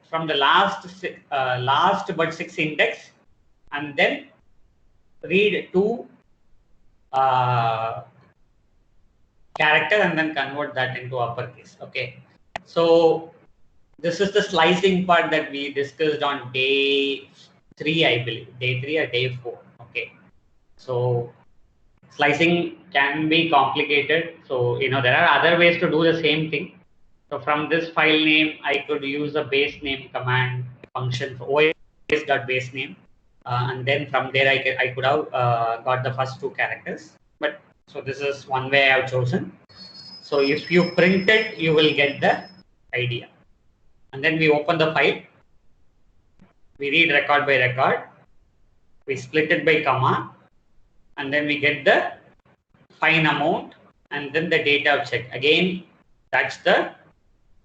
from the last but 6 index, and then read 2 character and then convert that into uppercase. Okay. So this is the slicing part that we discussed on day 3, I believe, day 3 or day 4. Okay. So slicing can be complicated. So, there are other ways to do the same thing. So from this file name, I could use a base name command function for os.basename. And then from there, I could have got the first 2 characters. But so this is one way I have chosen. So if you print it, you will get the idea. And then we open the file. We read record by record. We split it by comma. And then we get the fine amount and then the data of check. Again, that's the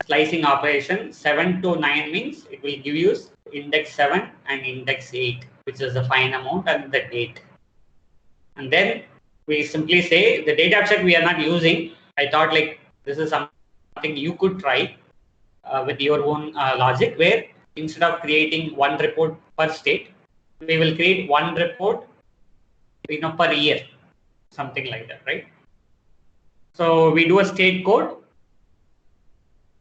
slicing operation. 7 to 9 means it will give you index 7 and index 8, which is the fine amount and the date. And then we simply say the data of check we are not using. I thought like this is something you could try with your own logic, where instead of creating 1 report per state, we will create 1 report per year, something like that, right? So we do a state code,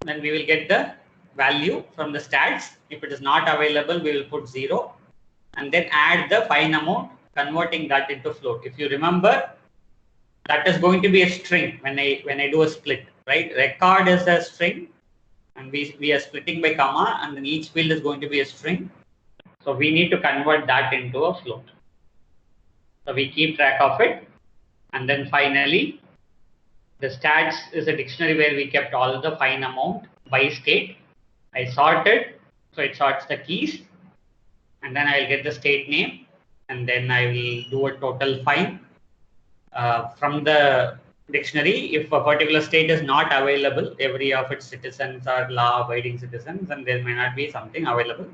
then we will get the value from the stats. If it is not available, we will put 0 and then add the fine amount, converting that into float. If you remember, that is going to be a string when I do a split, right? Record is a string and we are splitting by comma, and then each field is going to be a string. So we need to convert that into a float. So we keep track of it. And then finally, the stats is a dictionary where we kept all the fine amount by state. I sorted, so it sorts the keys, and then I'll get the state name, and then I will do a total fine from the dictionary. If a particular state is not available, every of its citizens are law-abiding citizens, and there may not be something available.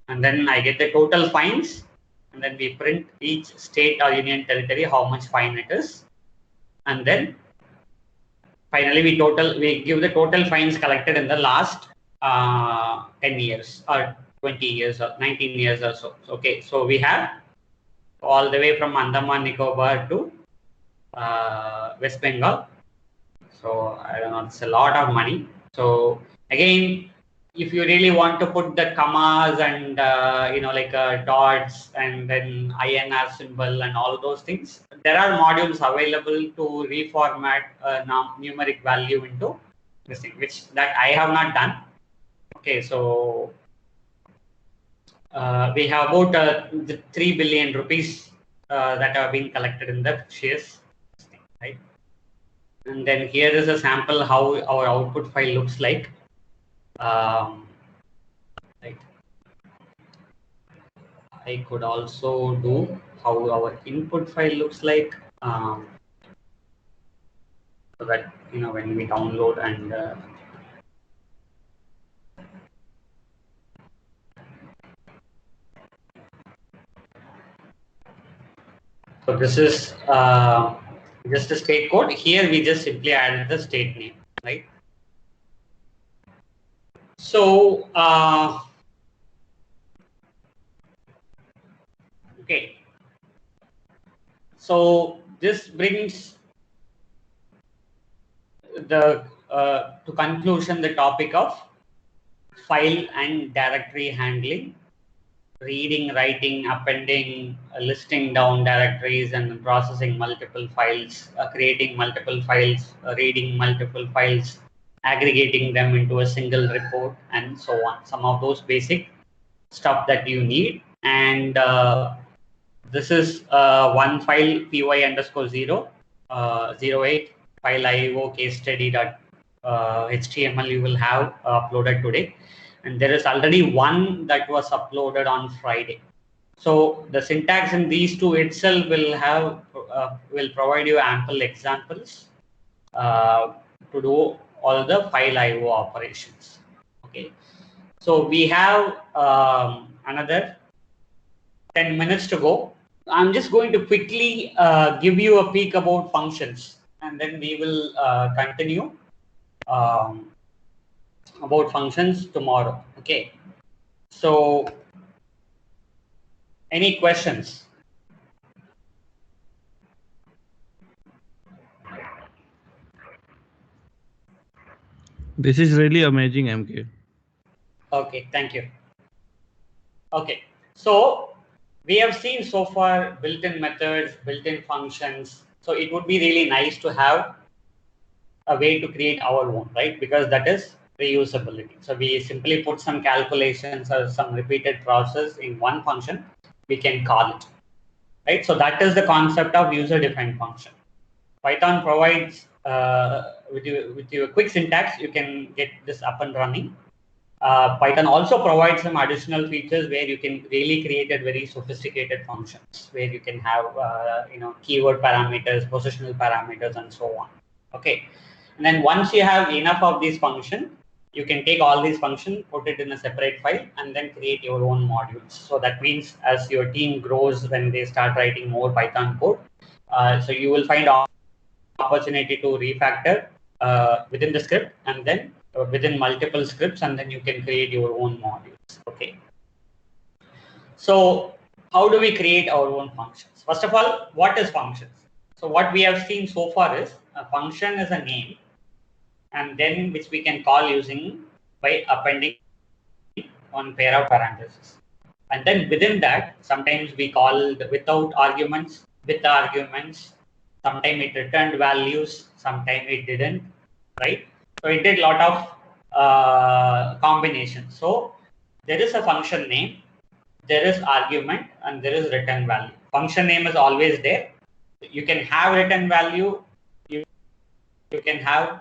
And then I get the total fines, and then we print each state or union territory how much fine it is, and then finally we give the total fines collected in the last 10 years or 20 years or 19 years or so. Okay, so we have all the way from Andaman Nicobar to West Bengal. So I don't know, it's a lot of money. So again, if you really want to put the commas and like dots and then INR symbol and all those things, there are modules available to reformat numeric value into this thing, which that I have not done. Okay, so we have about 3 billion rupees that are being collected in the shares, right? And then here is a sample how our output file looks like. Right. I could also do how our input file looks like, so that when we download and so this is just a state code. Here we just simply added the state name, right? So okay, so this brings the to conclusion the topic of file and directory handling, reading, writing, appending, listing down directories and processing multiple files, creating multiple files, reading multiple files, aggregating them into a single report, and so on. Some of those basic stuff that you need. And this is one file py_0 08 file IO case study.html you will have uploaded today. And there is already one that was uploaded on Friday. So the syntax in these two itself will have will provide you ample examples to do all the file IO operations. Okay, so we have another 10 minutes to go. I'm just going to quickly give you a peek about functions, and then we will continue about functions tomorrow. Okay, so any questions? This is really amazing, MK. Okay, thank you. Okay, so we have seen so far built-in methods, built-in functions. So it would be really nice to have a way to create our own, right? Because that is reusability. So we simply put some calculations or some repeated process in one function, we can call it, right? So that is the concept of user-defined function. Python provides with your quick syntax, you can get this up and running. Python also provides some additional features where you can really create a very sophisticated functions, where you can have keyword parameters, positional parameters, and so on. Okay, and then once you have enough of these functions, you can take all these functions, put it in a separate file, and then create your own modules. So that means as your team grows, when they start writing more Python code, so you will find opportunity to refactor within the script, and then within multiple scripts, and then you can create your own modules. Okay, so how do we create our own functions? First of all, what is functions? So what we have seen so far is a function is a name, and then which we can call using by appending one pair of parentheses. And then within that, sometimes we call the without arguments, with arguments. Sometimes it returned values, sometimes it didn't, right? So it did a lot of combinations. So there is a function name, there is argument, and there is return value. Function name is always there. You can have return value, you can have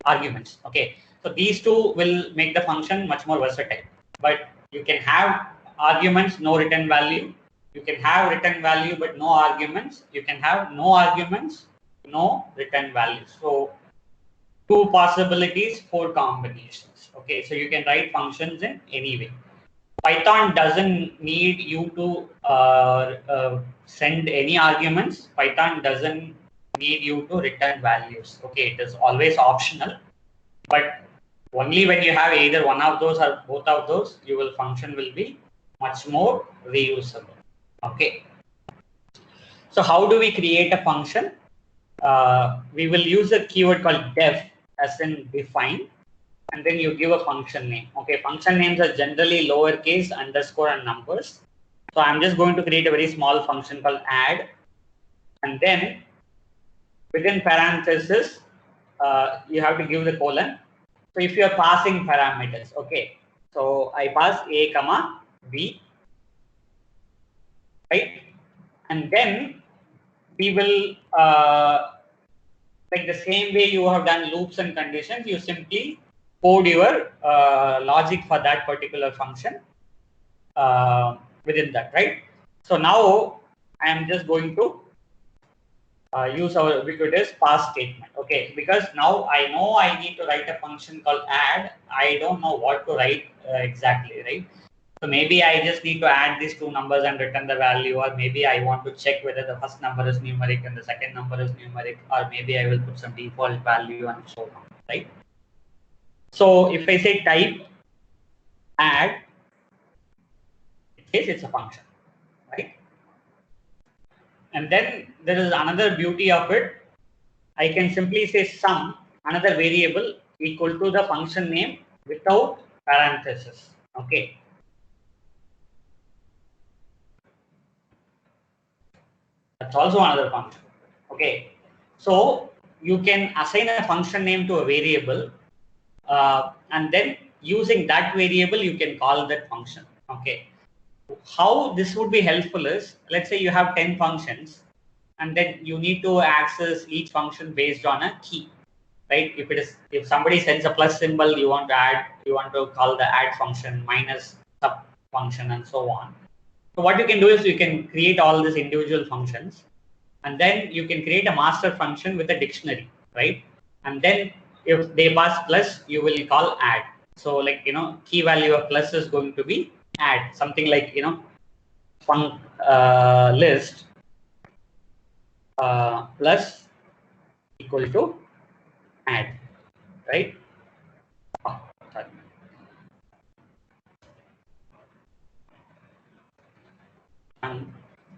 arguments. Okay, so these two will make the function much more versatile. But you can have arguments, no return value. You can have return value but no arguments. You can have no arguments, no return value. So two possibilities, four combinations. Okay, so you can write functions in any way. Python doesn't need you to send any arguments. Python doesn't need you to return values. Okay, it is always optional, but only when you have either one of those or both of those, your function will be much more reusable. Okay. So how do we create a function? We will use a keyword called def, as in define, and then you give a function name. Okay, function names are generally lowercase, underscore, and numbers. So I'm just going to create a very small function called add, and then within parentheses, you have to give the colon. So if you are passing parameters, okay, so I pass a comma b, right? And then we will, like the same way you have done loops and conditions, you simply code your logic for that particular function within that, right? So now I am just going to use our ubiquitous pass statement. Okay, because now I know I need to write a function called add. I don't know what to write exactly, right? So maybe I just need to add these two numbers and return the value, or maybe I want to check whether the first number is numeric and the second number is numeric, or maybe I will put some default value and so on, right? So if I say type add, it says it's a function, right? And then there is another beauty of it. I can simply say sum, another variable, equal to the function name without parentheses. Okay. That's also another function. Okay. So you can assign a function name to a variable, and then using that variable, you can call that function. Okay. How this would be helpful is, let's say you have 10 functions, and then you need to access each function based on a key, right? If somebody sends a plus symbol, you want to call the add function, minus sub function, and so on. So what you can do is you can create all these individual functions, and then you can create a master function with a dictionary, right? And then if they pass plus, you will call add. So like, key value of plus is going to be add, something like, func list plus equal to add, right? Oh, sorry.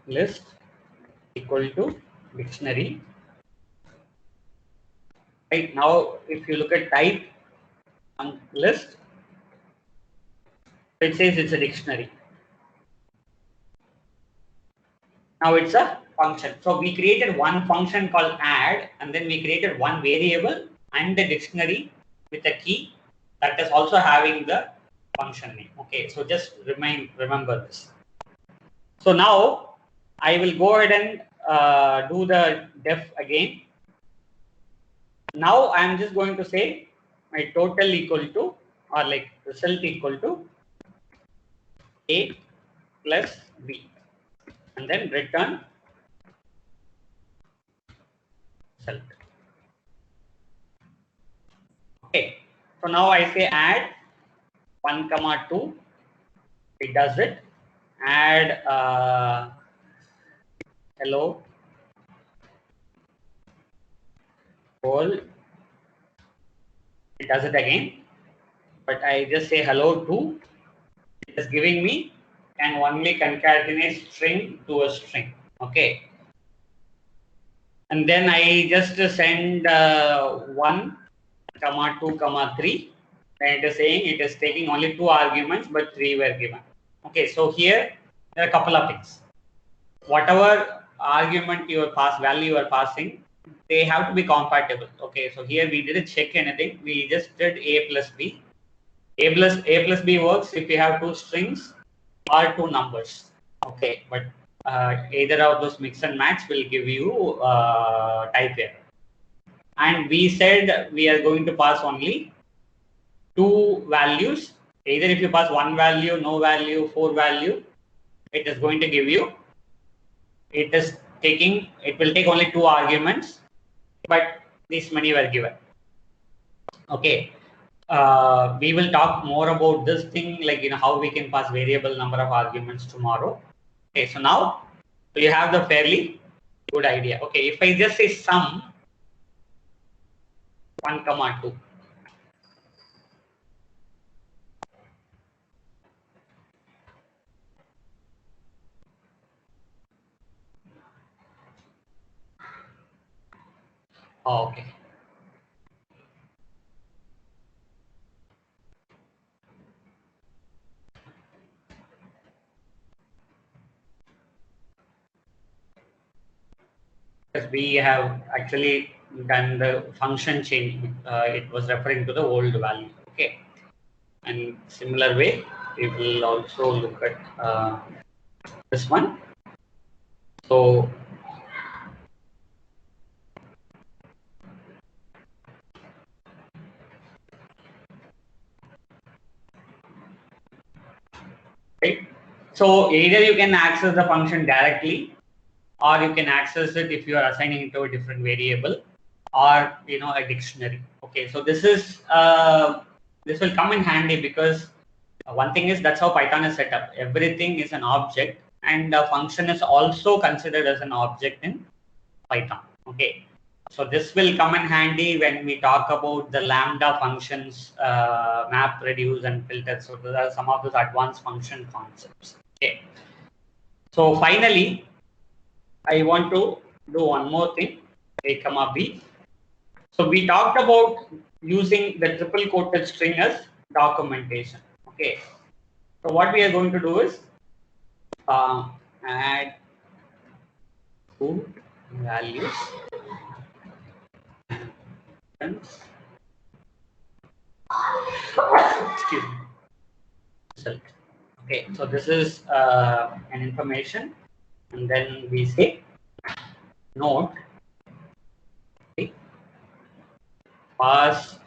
List equal to dictionary. Right now, if you look at type list, it says it's a dictionary. Now it's a function. So we created one function called add, and then we created one variable and the dictionary with a key that is also having the function name. Okay, so just remember this. So now I will go ahead and do the def again. Now I am just going to say my total equal to, or like result equal to A plus B, and then return result. Okay, so now I say add 1, 2, it does it. Add hello whole, it does it again, but I just say hello to, it is giving me, can only concatenate string to a string. Okay, and then I just send 1, 2, 3, when it is saying it is taking only 2 arguments, but 3 were given. Okay, so here there are a couple of things. Whatever argument you are value you are passing, they have to be compatible. Okay, so here we didn't check anything. We just did A plus B. A plus B works if you have 2 strings or 2 numbers. Okay, but either of those mix and match will give you type error. And we said we are going to pass only 2 values. Either if you pass 1 value, no value, 4 value, it is going to give you. It will take only 2 arguments, but these many were given. Okay. We will talk more about this thing, like how we can pass variable number of arguments tomorrow. Okay, so now you have the fairly good idea. Okay, if I just say sum 1, 2. Oh, okay. Because we have actually done the function change. It was referring to the old value. Okay, and similar way we will also look at this one. So right, so either you can access the function directly, or you can access it if you are assigning it to a different variable, or a dictionary. Okay, so this will come in handy, because one thing is that's how Python is set up. Everything is an object, and a function is also considered as an object in Python. Okay, so this will come in handy when we talk about the lambda functions, map, reduce, and filter. So those are some of those advanced function concepts. Okay, so finally I want to do one more thing, A comma B. So we talked about using the triple quoted string as documentation. Okay, so what we are going to do is add 2 values. Excuse me. Result. Okay, so this is an information, and then we say note, okay, pass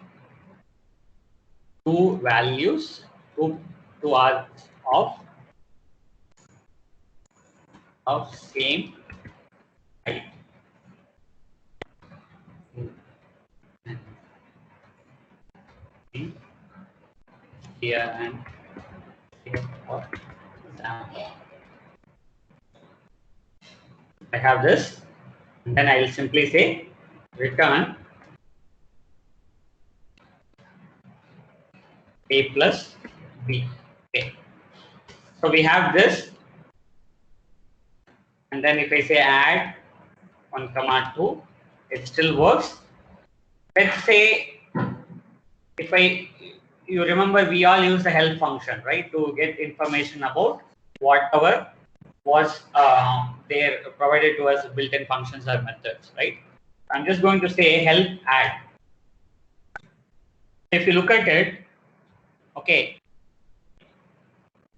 2 values, 2 args of same type. Here and here for example. I have this, and then I will simply say return A plus B. Okay. So we have this, and then if I say add 1, 2, it still works. Let's say you remember we all use the help function, right, to get information about whatever was there provided to us built-in functions or methods, right? I'm just going to say help add. If you look at it, okay,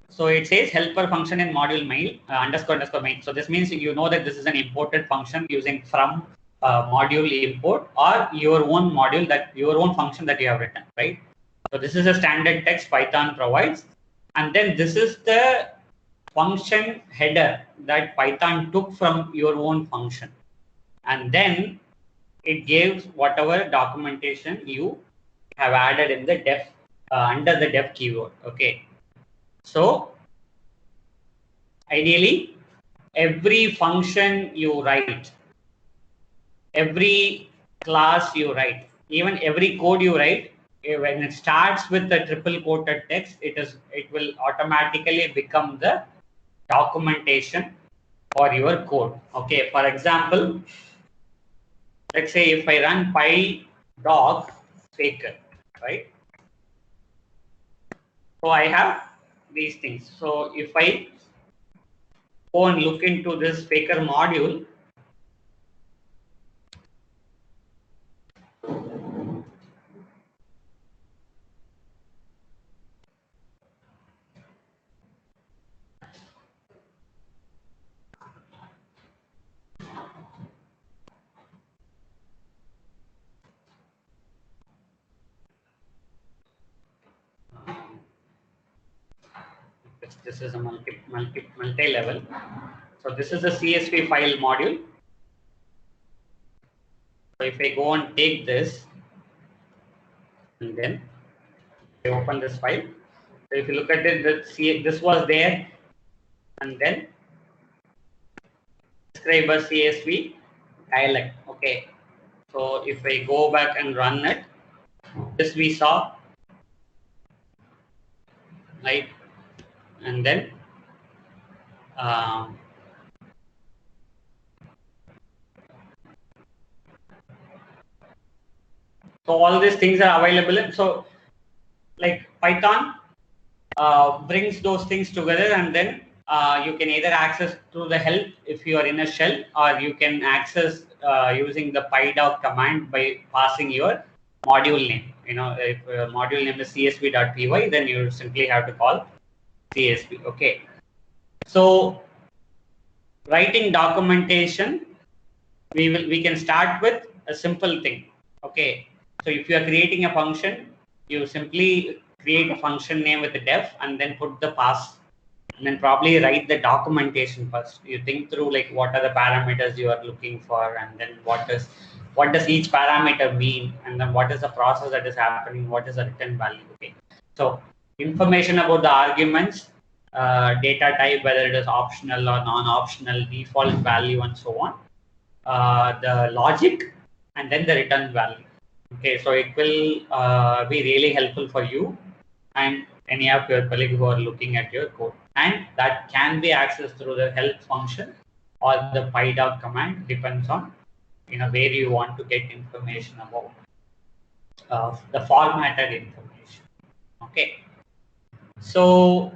so it says helper function in module mail underscore main. So this means that this is an imported function using from module import, or your own module, that your own function that you have written, right? So this is a standard text Python provides, and then this is the function header that Python took from your own function, and then it gives whatever documentation you have added in the def under the def keyword. Okay, so ideally every function you write, every class you write, even every code you write, when it starts with the triple quoted text, it will automatically become the documentation for your code. Okay, for example, let's say if I run py doc faker, right? So I have these things. So if I go and look into this Faker module, this is a multi-level. So this is a CSV file module. So if I go and take this, and then I open this file. So if you look at it, this was there, and then describe a CSV dialect. Okay. So if I go back and run it, this we saw, right? And then so all these things are available. So like Python brings those things together, and then you can either access through the help if you are in a shell, or you can access using the pydoc command by passing your module name. You know, if module name is csv.py, then you simply have to call CSV. Okay. So writing documentation, we can start with a simple thing. Okay. So if you are creating a function, you simply create a function name with a def and then put the pass, and then probably write the documentation first. You think through like what are the parameters you are looking for, and then what does each parameter mean, and then what is the process that is happening, what is the return value. Okay. So information about the arguments, data type, whether it is optional or non-optional, default value, and so on, the logic, and then the return value. Okay, so it will be really helpful for you and any of your colleagues who are looking at your code, and that can be accessed through the help function or the pydoc command, depends on where you want to get information about the formatted information. Okay, so